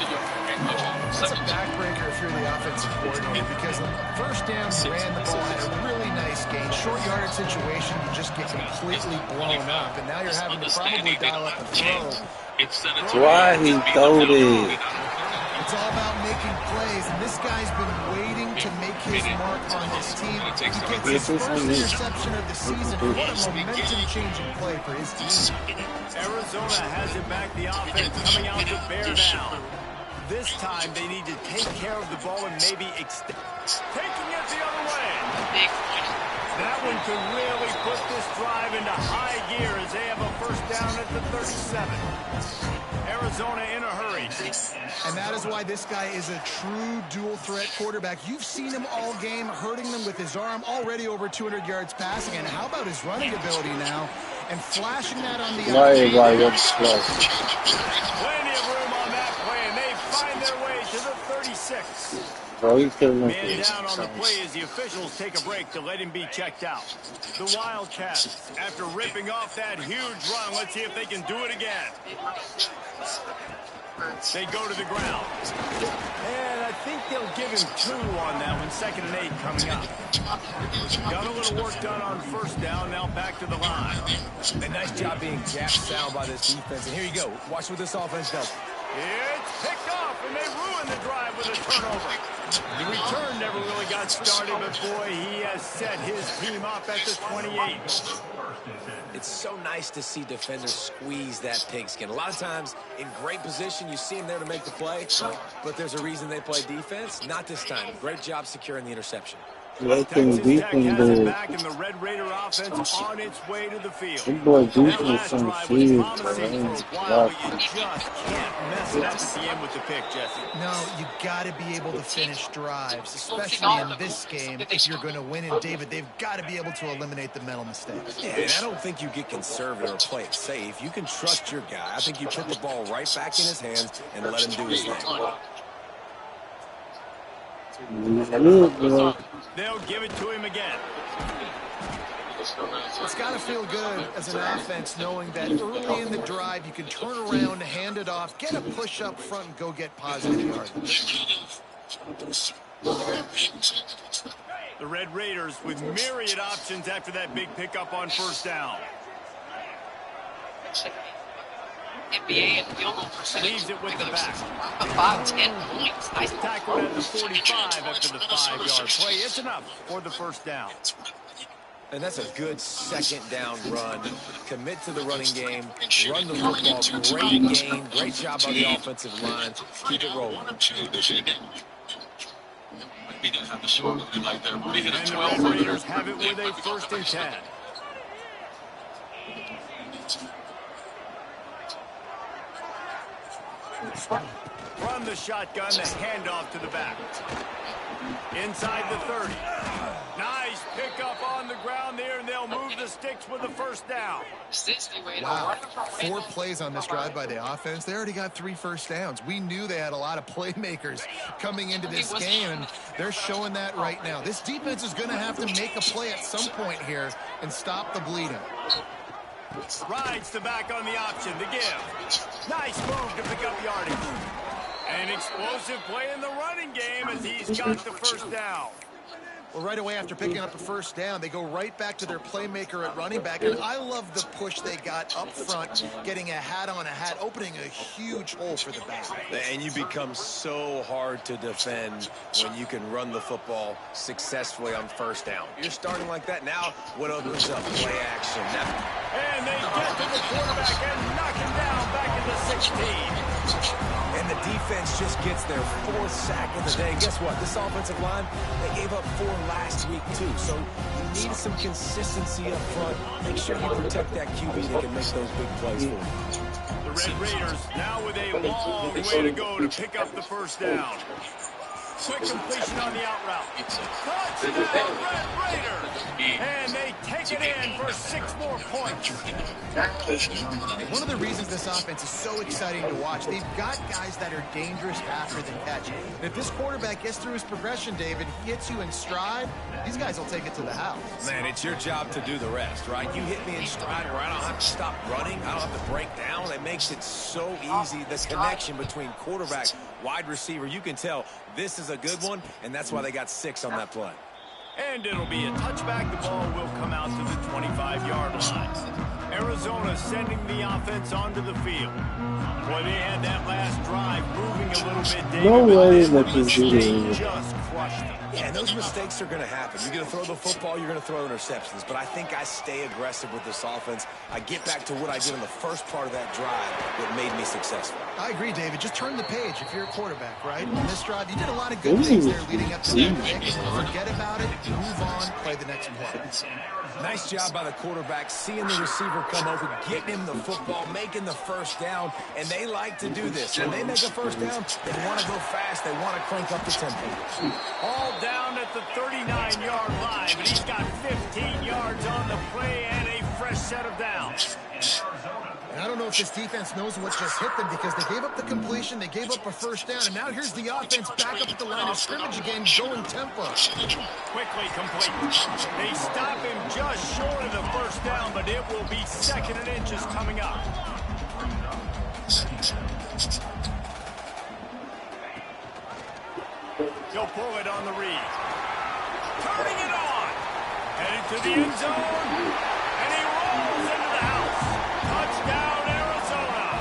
That's a backbreaker if you're the offensive coordinator because the first down, you ran the ball, had a really nice gain. Short yardage situation, you just get completely blown up, and now you're having to probably dial up a throw. That's why he throwed it. It's all about making plays, and this guy's been waiting to make his mark on this team. He gets his first interception of the season. What a momentum-changing play for his team. Arizona has it back, the offense coming out to bear down. This time they need to take care of the ball and maybe extend. Taking it the other way. That one could really put this drive into high gear as they have a first down at the 37. Arizona in a hurry. And that is why this guy is a true dual-threat quarterback. You've seen him all game, hurting them with his arm, already over 200 yards passing. And how about his running ability now? And flashing that on the Plenty of room on that play, and they find their way to the 36. Man down on the play as the officials take a break to let him be checked out. The Wildcats, after ripping off that huge run, let's see if they can do it again. They go to the ground. And I think they'll give him 2 on that one. 2nd and 8 coming up. Got a little work done on first down. Now back to the line. A nice job being gapped down by this defense. And here you go. Watch what this offense does. It's picked off, and they ruin the drive with a turnover. The return never really got started, but boy, he has set his team up at the 28. It's so nice to see defenders squeeze that pigskin. A lot of times, in great position, you see them there to make the play, but there's a reason they play defense. Not this time. Great job securing the interception. Texas Tech has it back, and the Red Raider offense on its way to the field. That boy defense some serious, man. No, you got to be able to finish drives, especially in this game. If you're going to win in David, they've got to be able to eliminate the mental mistakes. Yeah, and I don't think you get conservative or play it safe. You can trust your guy. I think you put the ball right back in his hands and let him do his thing. They'll give it to him again. It's got to feel good as an offense knowing that early in the drive you can turn around, hand it off, get a push up front, and go get positive yards. The Red Raiders with myriad options after that big pickup on first down. NBA and field goal percentage. Leaves it with the back. About 10 points. Nice tackle at the 45 after the 5-yard play. It's enough for the first down. And that's a good second down run. Commit to the running game. Run the football. Great game. Great job by the offensive line. Keep it rolling. He didn't have the short like that. But he hit a and 12. The Red Raiders have it with a first and 10. From the shotgun, the handoff to the back. Inside the 30. Nice pickup on the ground there, and they'll move the sticks with the first down. Wow, 4 plays on this drive by the offense. They already got 3 first downs. We knew they had a lot of playmakers coming into this game, and they're showing that right now. This defense is going to have to make a play at some point here and stop the bleeding. Rides the back on the option to give. Nice move to pick up yardage. An explosive play in the running game as he's got the first down. Well, right away after picking up a first down, they go right back to their playmaker at running back. And I love the push they got up front, getting a hat on a hat, opening a huge hole for the back. And you become so hard to defend when you can run the football successfully on first down. You're starting like that now. What opens up? Play action. And they get to the quarterback and knock him down back in the 16. And the defense just gets their 4th sack of the day. Guess what? This offensive line, they gave up 4 last week, too. So you need some consistency up front. Make sure you protect that QB that can make those big plays for you. The Red Raiders now with a long way to go to pick up the first down. Quick completion on the out route. Touchdown, Red Raiders! And they take it in for 6 more points. One of the reasons this offense is so exciting to watch, they've got guys that are dangerous after the catch. And if this quarterback gets through his progression, David, hits you in stride, these guys will take it to the house. Man, it's your job to do the rest, right? You hit me in stride where I don't have to stop running. I don't have to break down. It makes it so easy. The connection between quarterback, wide receiver, you can tell this is a good one, and that's why they got 6 on that play. And it'll be a touchback. The ball will come out to the 25-yard line. Arizona sending the offense onto the field. Boy, they had that last drive moving a little bit. David, no way that he's shooting. Just crushed them. Yeah, and those mistakes are going to happen. You're going to throw the football, you're going to throw interceptions. But I think I stay aggressive with this offense. I get back to what I did in the first part of that drive that made me successful. I agree, David. Just turn the page if you're a quarterback, right? On this drive, you did a lot of good things there leading up to that pick. Forget about it, move on, play the next play. Nice job by the quarterback, seeing the receiver come over, getting him the football, making the first down, and they like to do this. When they make a first down, they want to go fast, they want to crank up the tempo. All down at the 39-yard line, but he's got 15 yards on the play and a fresh set of downs. And I don't know if this defense knows what just hit them because they gave up the completion, they gave up a first down, and now here's the offense back up at the line of scrimmage again, going tempo. Quickly complete. They stop him just short of the first down, but it will be 2nd and inches coming up. He'll pull it on the read. Turning it on. Headed to the end zone. And he rolls into the house. Touchdown, Arizona.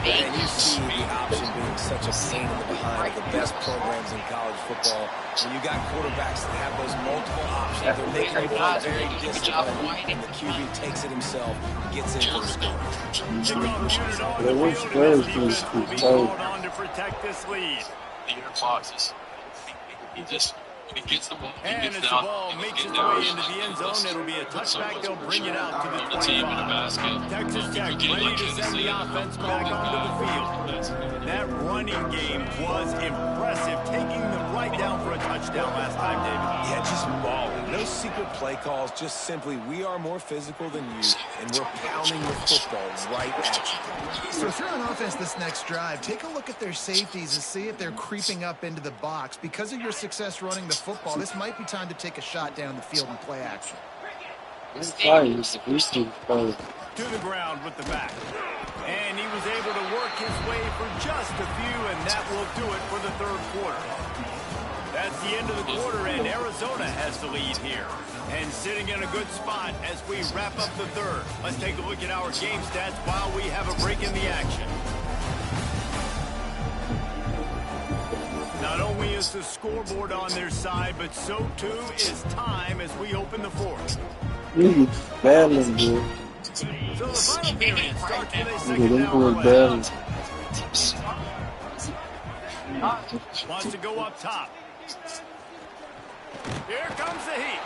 And you see the option being such a pain in the behind of the best programs in college football. When you got quarterbacks that have those multiple options, they're making the ball very disciplined, and the QB takes it himself, gets in for the score. But what's close to be on to protect this lead. The inner boxes. He just, when he gets the ball, he and gets as down. the ball makes its way into the end zone, it'll be a touchback. They'll bring it out to the 25. Texas Tech ready to send the offense back onto the field. That running game was impressive, taking them right down for a touchdown last time, David. Yeah, just balling. No secret play calls, just simply, we are more physical than you, and we're pounding the football right at you. So if you're on offense this next drive, take a look at their safeties and see if they're creeping up into the box. Because of your success running the football, this might be time to take a shot down the field and play action. To the ground with the back. And he was able to work his way for just a few, and that will do it for the third quarter. That's the end of the quarter, and Arizona has the lead here. And sitting in a good spot as we wrap up the third. Let's take a look at our game stats while we have a break in the action. Not only is the scoreboard on their side, but so too is time as we open the fourth. So the final period starts with a second down play. Wants to go up top. Here comes the heat.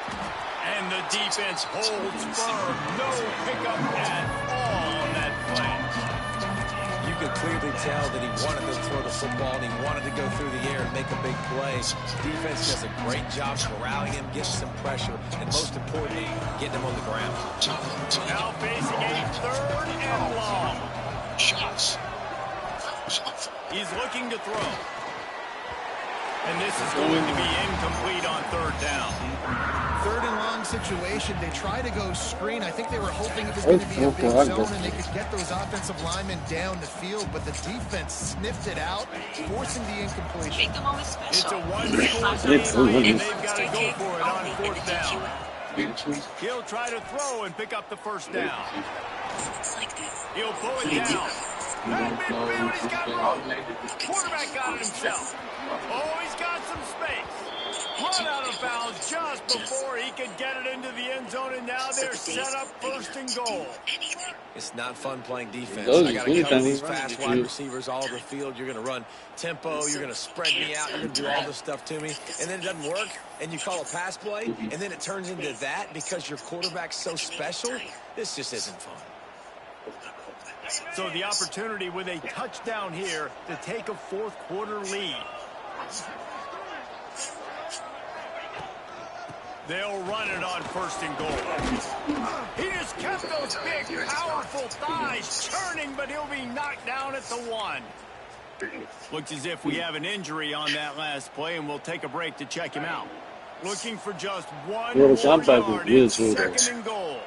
And the defense holds firm. No pickup at all on that play. You could clearly tell that he wanted to throw the football and he wanted to go through the air and make a big play. Defense does a great job corralling him, getting some pressure, and most importantly, getting him on the ground. Now facing a third and long. Shots. He's looking to throw. And this is going to be incomplete on third down. Third and long situation. They try to go screen. I think they were hoping it was going to be a big zone and they could get those offensive linemen down the field, but the defense sniffed it out, forcing the incompletion. It's a one-score game, and they've got to go for it on fourth down. He'll try to throw and pick up the first down. He'll pull it down. And midfield, he's got room. Quarterback got it himself. Oh, he's got some space. Run out of bounds just before he could get it into the end zone, and now they're set up first and goal. It's not fun playing defense. I got to cover these fast wide receivers all over the field. You're going to run tempo. You're going to spread me out. You're going to do all this stuff to me. And then it doesn't work, and you call a pass play, and then it turns into that because your quarterback's so special. This just isn't fun. So the opportunity with a touchdown here to take a fourth quarter lead. They'll run it on first and goal. He just kept those big, powerful thighs churning, but he'll be knocked down at the one. Looks as if we have an injury on that last play, and we'll take a break to check him out. Looking for just one more yard in second and goal.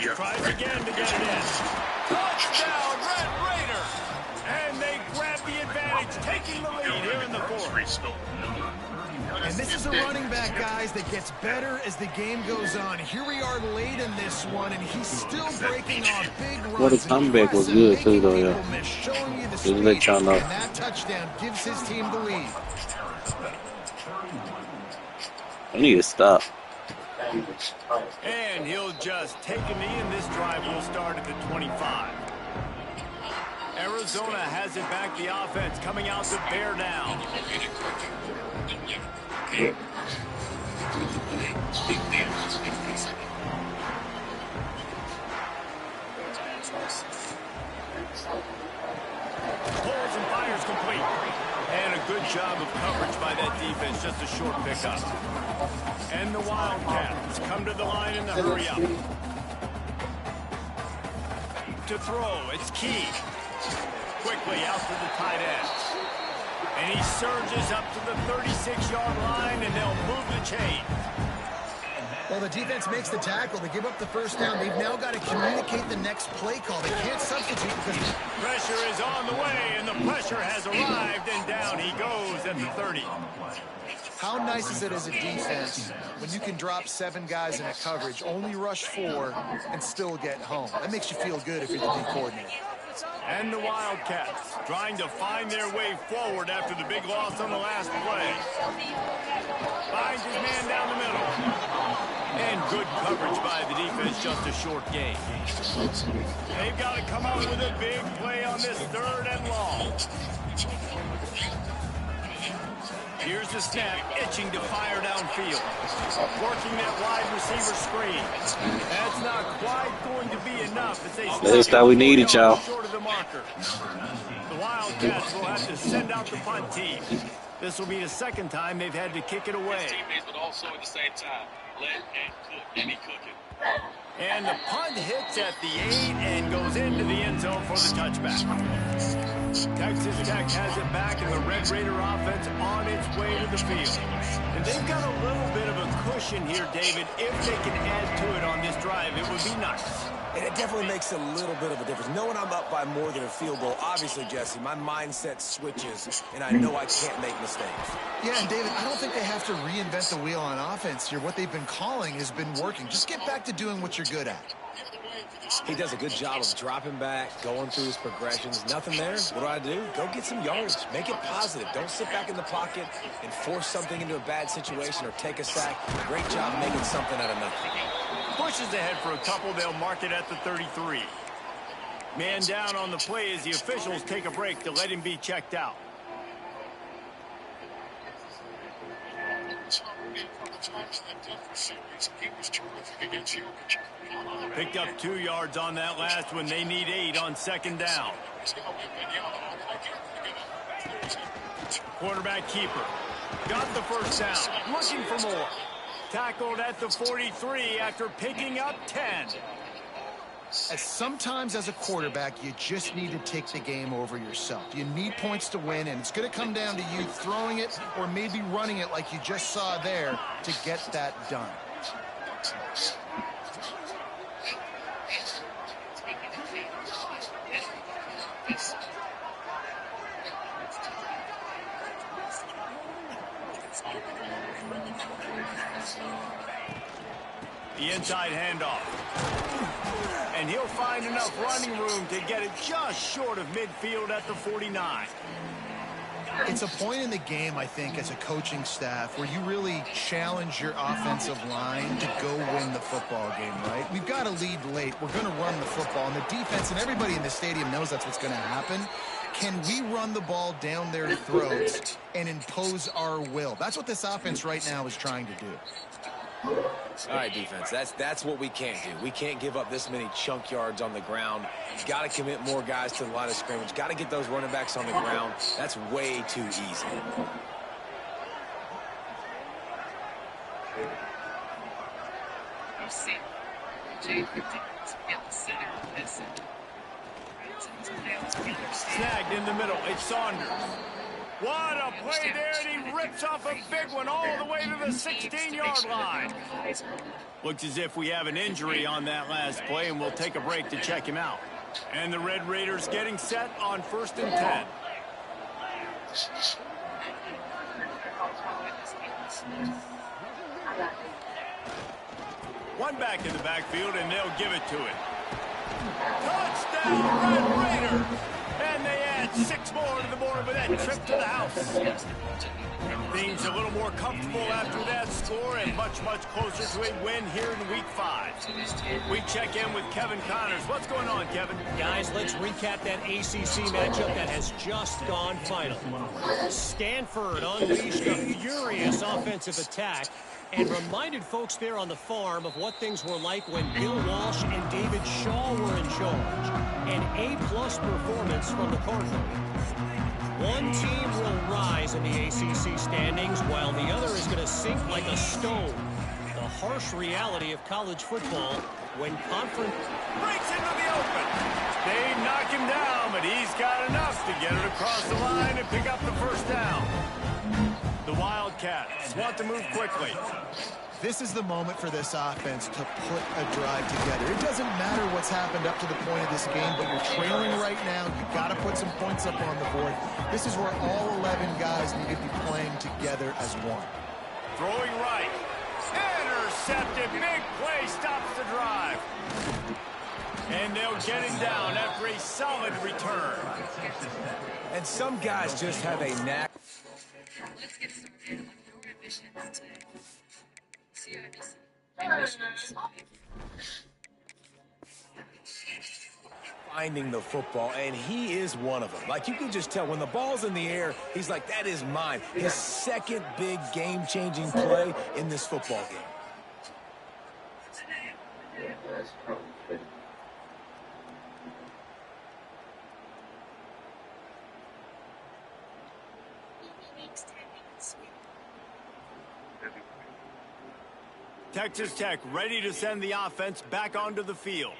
Tries again to get it in. Touchdown, Red Raider! And they grab the advantage, taking the lead here in the fourth. And this is a running back, guys, that gets better as the game goes on. Here we are late in this one, and he's still breaking off big runs. Well, the comeback was good, too, though, yeah. Showing you the Just speed, let y'all know. and that touchdown gives his team the lead. I need to stop. And he'll just take a knee, and this drive will start at the 25. Arizona has it back, the offense coming out to bear down. Pulls and fires complete. And a good job of coverage by that defense, just a short pickup. And the Wildcats come to the line in the hurry up. To throw, it's Key. Quickly out to the tight end. And he surges up to the 36-yard line, and they'll move the chain. Well, the defense makes the tackle. They give up the first down. They've now got to communicate the next play call. They can't substitute because pressure is on the way, and the pressure has arrived, and down he goes at the 30. How nice is it as a defense when you can drop 7 guys in a coverage, only rush 4, and still get home? That makes you feel good if you're the D coordinator. And the Wildcats trying to find their way forward after the big loss on the last play. Finds his man down the middle. And good coverage by the defense, just a short gain. They've got to come up with a big play on this third and long. Here's the snap, itching to fire downfield. Working that wide receiver screen. That's not quite going to be enough as they That's how we needed, y'all. short of the marker. The Wildcats will have to send out the punt team. This will be the second time they've had to kick it away. His teammates, but also at the same time, let and cook, and he cooking. And the punt hits at the 8 and goes into the end zone for the touchback. Texas Tech has it back, and the Red Raider offense on its way to the field. And they've got a little bit of a cushion here, David. If they can add to it on this drive, it would be nice. And it definitely makes a little bit of a difference. Knowing I'm up by more than a field goal, obviously, Jesse, my mindset switches, and I know I can't make mistakes. Yeah, and David, I don't think they have to reinvent the wheel on offense here. What they've been calling has been working. Just get back to doing what you're good at. He does a good job of dropping back, going through his progressions. Nothing there. What do? Go get some yards. Make it positive. Don't sit back in the pocket and force something into a bad situation or take a sack. Great job making something out of nothing. Pushes ahead for a couple. They'll mark it at the 33. Man down on the play as the officials take a break to let him be checked out. Picked up 2 yards on that last one. They need 8 on second down. Quarterback keeper. Got the first down. Looking for more. Tackled at the 43 after picking up 10. Sometimes as a quarterback, you just need to take the game over yourself. You need points to win, and it's going to come down to you throwing it or maybe running it like you just saw there to get that done. The inside handoff. And he'll find enough running room to get it just short of midfield at the 49. It's a point in the game, I think, as a coaching staff where you really challenge your offensive line to go win the football game, right? We've got to lead late. We're going to run the football. And the defense and everybody in the stadium knows that's what's going to happen. Can we run the ball down their throats and impose our will? That's what this offense right now is trying to do. All right, defense, that's what we can't do. We can't give up this many chunk yards on the ground. Got to commit more guys to the line of scrimmage. Got to get those running backs on the ground. That's way too easy. Snagged in the middle. It's Saunders. What a play there, and he rips off a big one all the way to the 16-yard line. Looks as if we have an injury on that last play, and we'll take a break to check him out. And the Red Raiders getting set on 1st and 10. One back in the backfield, and they'll give it to it. Touchdown, Red Raiders! And they add 6 more to the board with that trip to the house. Things a little more comfortable after that score and much, much closer to a win here in Week 5. We check in with Kevin Connors. What's going on, Kevin? Guys, let's recap that ACC matchup that has just gone final. Stanford unleashed a furious offensive attack and reminded folks there on the farm of what things were like when Bill Walsh and David Shaw were in charge. An A-plus performance from the Cardinals. One team will rise in the ACC standings while the other is going to sink like a stone. The harsh reality of college football when conference breaks into the open. They knock him down, but he's got enough to get it across the line and pick up the first down. The Wildcats want to move quickly. This is the moment for this offense to put a drive together. It doesn't matter what's happened up to the point of this game, but you're trailing right now. You've got to put some points up on the board. This is where all 11 guys need to be playing together as one. Throwing right. Intercepted. Big play stops the drive. And they'll get him down after a solid return. And some guys just have a knack. Let's get started on your ambitions today. Finding the football, and he is one of them. Like, you can just tell when the ball's in the air, he's like, that is mine. His second big game-changing play in this football game. Texas Tech ready to send the offense back onto the field.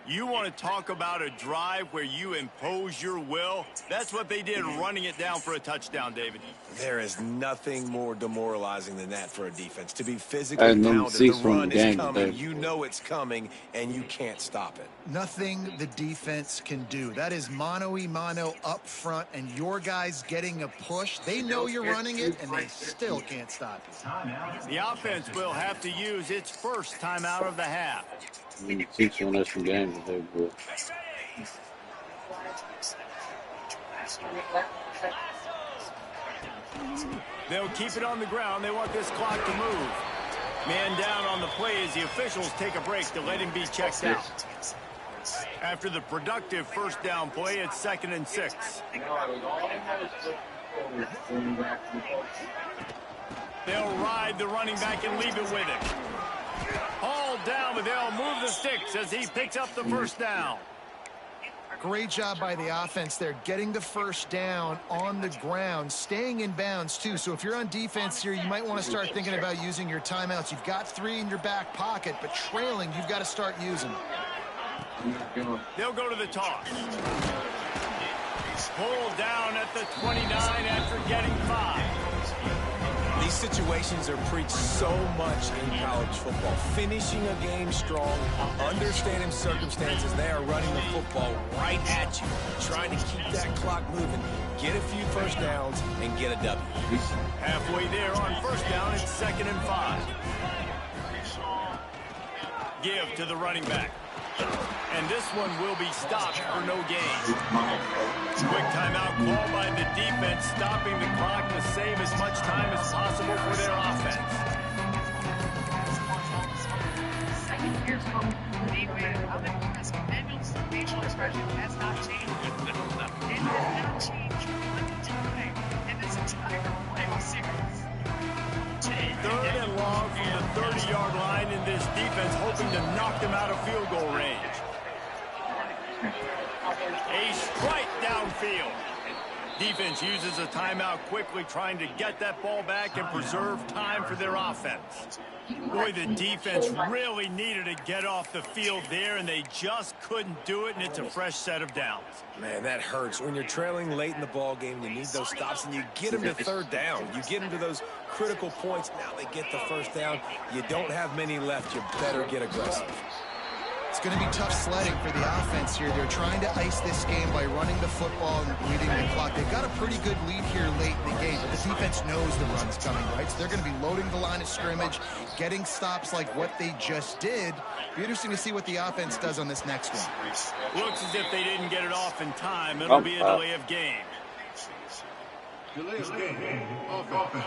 You want to talk about a drive where you impose your will? That's what they did running it down for a touchdown, David. There is nothing more demoralizing than that for a defense. To be physically pounded, the run is coming, you know it's coming, and you can't stop it. Nothing the defense can do. That is mano-a-mano up front, and your guys getting a push. They know you're running it, and they still can't stop it. The offense will have to use its first timeout of the half. Teach on us some games that they will. They'll keep it on the ground. They want this clock to move. Man down on the play as the officials take a break to let him be checked out. After the productive first down play, it's 2nd and 6. They'll ride the running back and leave it with him. Hauled down, but they'll move the sticks as he picks up the first down. Great job by the offense there, getting the first down on the ground, staying in bounds too. So if you're on defense here, you might want to start thinking about using your timeouts. You've got 3 in your back pocket, but trailing, you've got to start using them. They'll go to the toss. Pulled down at the 29 after getting 5. These situations are preached so much in college football. Finishing a game strong, understanding circumstances. They are running the football right at you, trying to keep that clock moving, get a few first downs, and get a W. Halfway there on first down, it's 2nd and 5. Give to the running back. And this one will be stopped for no gain. Quick timeout call by the defense, stopping the clock to save as much time as possible for their offense. I'm impressed. Emil's facial expression has not changed. It has not changed one time in this entire playoff series. 3rd and long from the 30-yard line, in this defense hoping to knock them out of field goal range. A strike downfield. Defense uses a timeout quickly, trying to get that ball back and preserve time for their offense. Boy, the defense really needed to get off the field there, and they just couldn't do it, and it's a fresh set of downs. Man, that hurts. When you're trailing late in the ball game, you need those stops, and you get them to 3rd down. You get them to those critical points. Now they get the first down. You don't have many left. You better get aggressive. It's going to be tough sledding for the offense here. They're trying to ice this game by running the football and bleeding the clock. They've got a pretty good lead here late in the game, but the defense knows the run's coming, right? So they're going to be loading the line of scrimmage, getting stops like what they just did. Be interesting to see what the offense does on this next one. Looks as if they didn't get it off in time. It'll be a delay of game. Delay of game. Offense.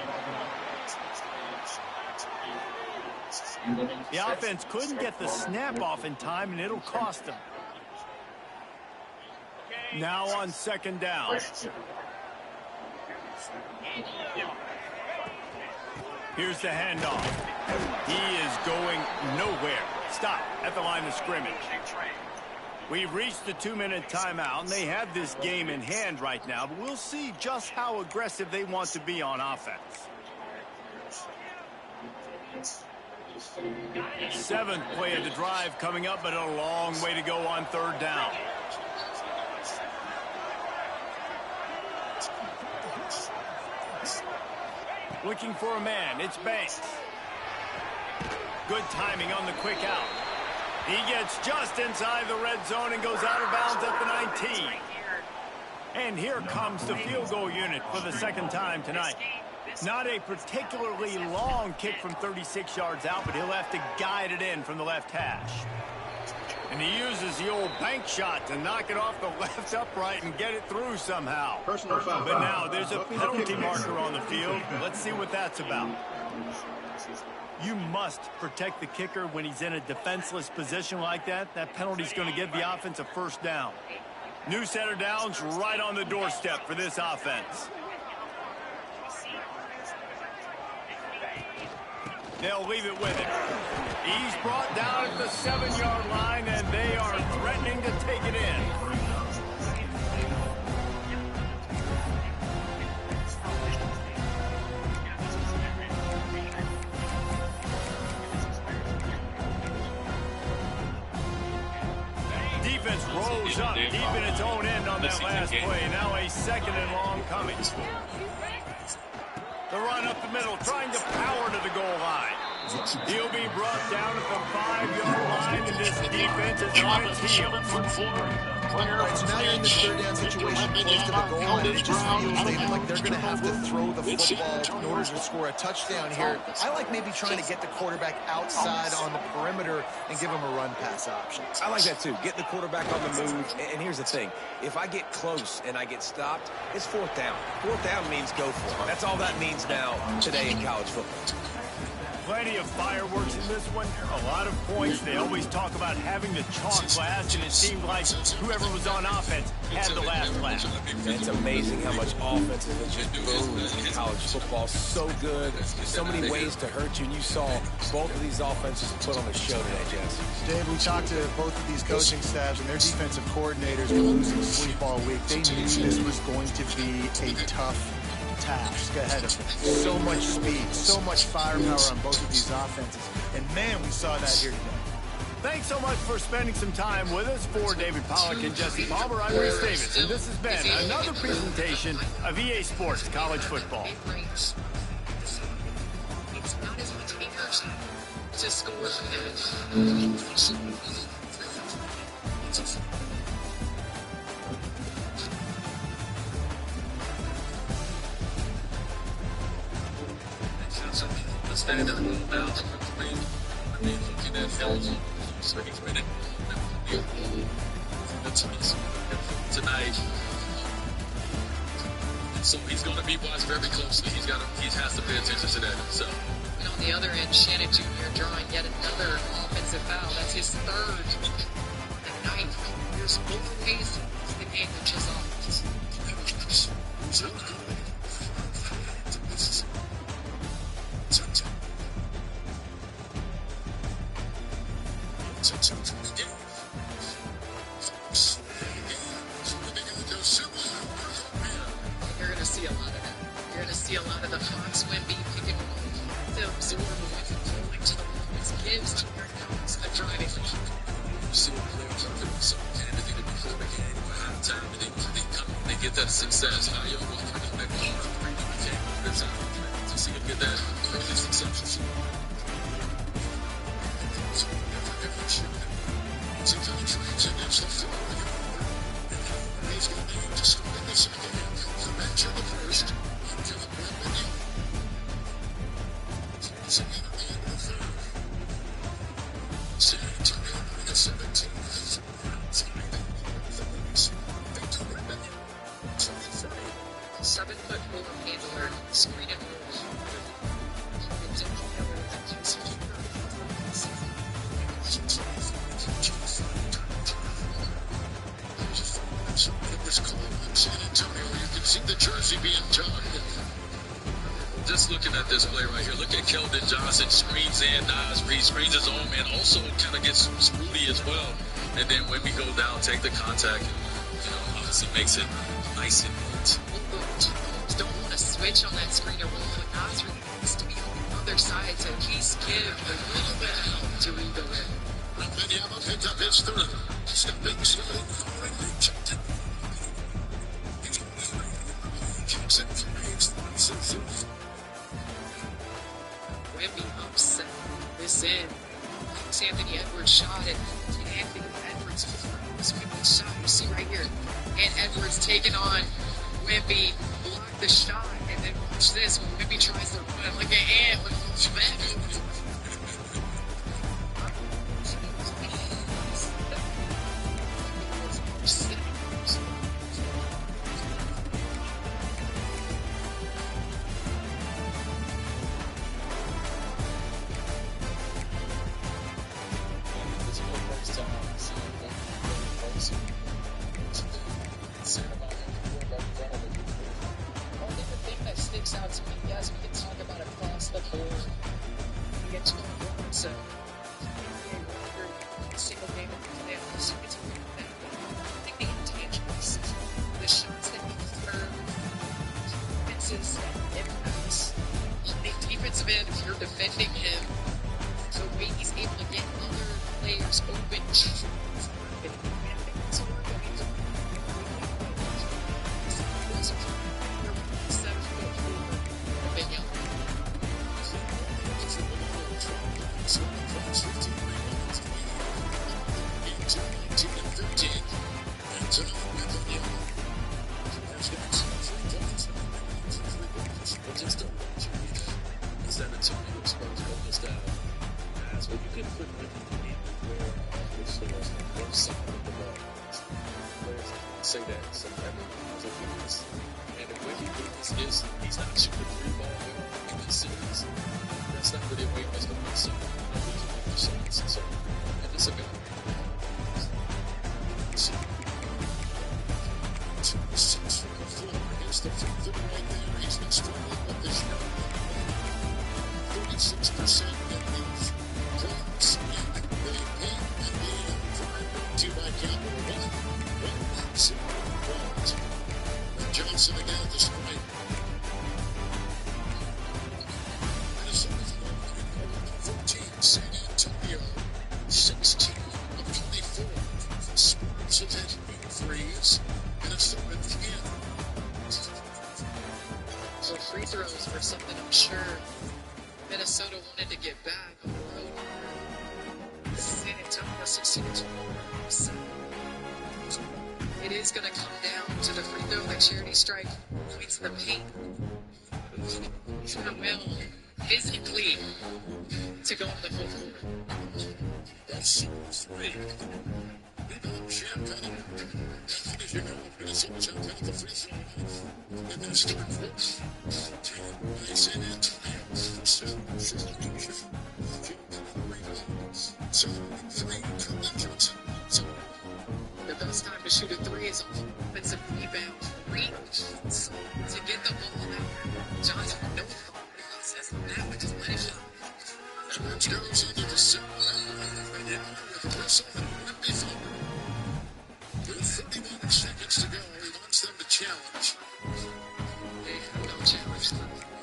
The offense couldn't get the snap off in time, and it'll cost them. Now on 2nd down. Here's the handoff. He is going nowhere. Stop at the line of scrimmage. We've reached the 2-minute timeout, and they have this game in hand right now, but we'll see just how aggressive they want to be on offense. 7th play of the drive coming up, but a long way to go on 3rd down. Looking for a man. It's Banks. Good timing on the quick out. He gets just inside the red zone and goes out of bounds at the 19. And here comes the field goal unit for the 2nd time tonight. Not a particularly long kick from 36 yards out, but he'll have to guide it in from the left hash. And he uses the old bank shot to knock it off the left upright and get it through somehow. But now there's a penalty marker on the field. Let's see what that's about. You must protect the kicker when he's in a defenseless position like that. That penalty's going to give the offense a first down. New set of downs right on the doorstep for this offense. They'll leave it with him. He's brought down at the 7-yard line, and they are threatening to take it in. offense rose up deep in its own end on that last play. Now a 2nd and long coming. The run up the middle, trying to power to the goal line. He'll be brought down at the 5-yard line, and this defense is on its heels. Right, so now you're in this 3rd down situation close to the goal line. It just feels like they're going to have to throw the football in order to score a touchdown here. I like maybe trying to get the quarterback outside on the perimeter and give him a run pass option. I like that too. Get the quarterback on the move. And here's the thing. If I get close and I get stopped, it's 4th down. 4th down means go for it. That's all that means now today in college football. Plenty of fireworks in this one. A lot of points. They always talk about having the chalk last, and it seemed like whoever was on offense had the last laugh. It's amazing how much offense has just boomed in college football. So good. So many ways to hurt you. And you saw both of these offenses put on a show today, Jess. Dave, we talked to both of these coaching staffs, and their defensive coordinators were losing sleep all week. They knew this was going to be a tough task ahead of them. So much speed, so much firepower on both of these offenses. And man, we saw that here today. Thanks so much for spending some time with us. For David Pollack and Jesse Palmer, I'm Reese Davis, and this has been another presentation of EA Sports College Football. It's not as much haters to score. The standard now, looking at film, tonight. So he's going to be watched very closely. He has to pay attention to that. So. And on the other end, Shannon Jr. drawing yet another offensive foul. That's his 3rd tonight. There's 4 ways to lose the game with his offense. You're going to see a lot of that. You're going to see a lot of the Fox Wemby picking the absorb going to the offense gives to your guys a driving lane. See what players are doing so candidly before the game or halftime, and they get that success. How you walk through the next game to see him get that early success. Just looking at this play right here, look at Keldon Johnson, screens in, Nasri screens his own man, also kind of gets Sprudy as well. And then when we go down, take the contact, obviously makes it nice and neat. Don't want to switch on that screen or roll, but Nasri needs to be on the other side to at least give a little bit of help to read the win. Benyama picked up his 3rd. Stepping slowly forward, checked it. Wemby upset this in. Anthony Edwards shot it. And Anthony Edwards was Wemby's shot. You see right here. And Edwards taking on Wemby, blocked the shot, and then watch this when Wemby tries to run like an ant with Wemby. Out to me, yes, we can talk about across the board. We get to the board, so single game of the playoffs, it's a real thing. I think the intangibles, the shots that he threw, defenses and impacts. The defensive end, if you're defending him, the way he's able to get other players open, San Antonio Spurs almost have as well. You can put everything where the stars on both sides of the ball. Players say that, so everything is a weakness. And the way he weakness is, he's not shooting the three ball well in this series. That's not really a weakness to me, so and it's a good Here's the free throw right there. He's been struggling with this year. 36% in these playoffs, and they paid and made up to by Capital One. 0 points. And Johnson again at this point. Minnesota's 14. San Antonio 16 of 24. Spurs have hit 8 threes. Minnesota 10. So free throws were something I'm sure Minnesota wanted to get back on the road. San Antonio 16. It is going to come down to the free throw, like Charity Strike points the paint. He's going to will physically to go on the full floor. That's 3. Rebound Champagne. As you know, Minnesota's out of the free throw line. And there's 3 points. San Antonio. So 3 collections. So the best time to shoot a 3 is offensive rebound. To get the ball out. Johnson, no confidence as that would just let it shot. And that goes into the center line. With Russell and Wemby forward. With 31 seconds to go, he wants them to challenge. They have no challenge.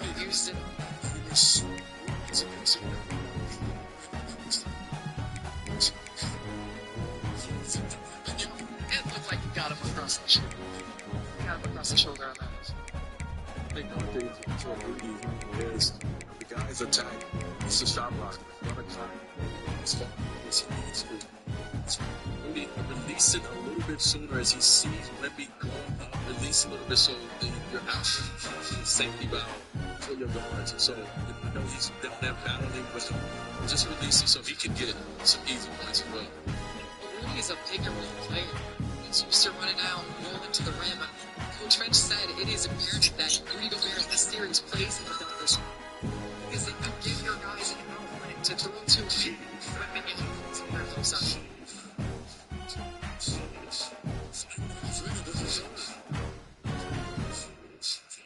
They used it. It looked like he got him across the shoulder. Got him across the shoulder on that. I think one thing for Rudy is the guy's attack. It's a shot blocker. Run a clock. It's fun. Rudy, release it a little bit sooner as he sees Wemby going up. Release a little bit so that you're out safety valve for your guards. And so, you know, he's down there battling with him. Just release it so he can get some easy points as well. Rudy's a pick and roll player. He's used to running out, rolling to the rim. Coach Finch said it is imperative that Rudy Gobert in this series plays in the numbers. Because if you give your guys an outlet to throw to Wemby and they're close up.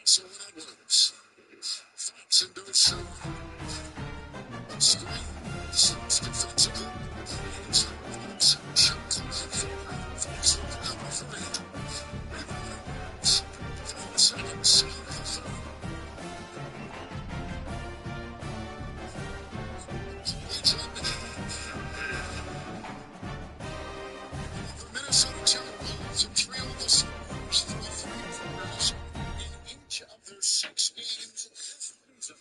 So Edwards fights into a shot. Straight. Slips defensively. Shot clock. Fox with number 3. Rebounds. 5 seconds. The Minnesota Timberwolves have trailed the Spurs for 3 quarters in each of their 6 games this season.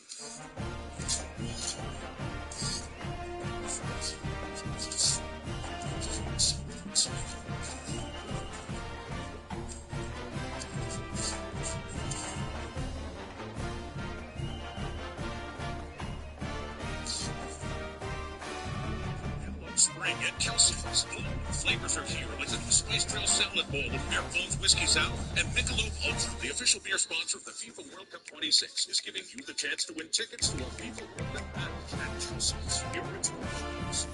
Spring at Kelsey's. Flavors are here like the new Spice Trail Salad Bowl with Beer Bones Whiskey Sour and Michelob Ultra, the official beer sponsor of the FIFA World Cup 26, is giving you the chance to win tickets to a FIFA World Cup match at Kelsey's. Your rituals.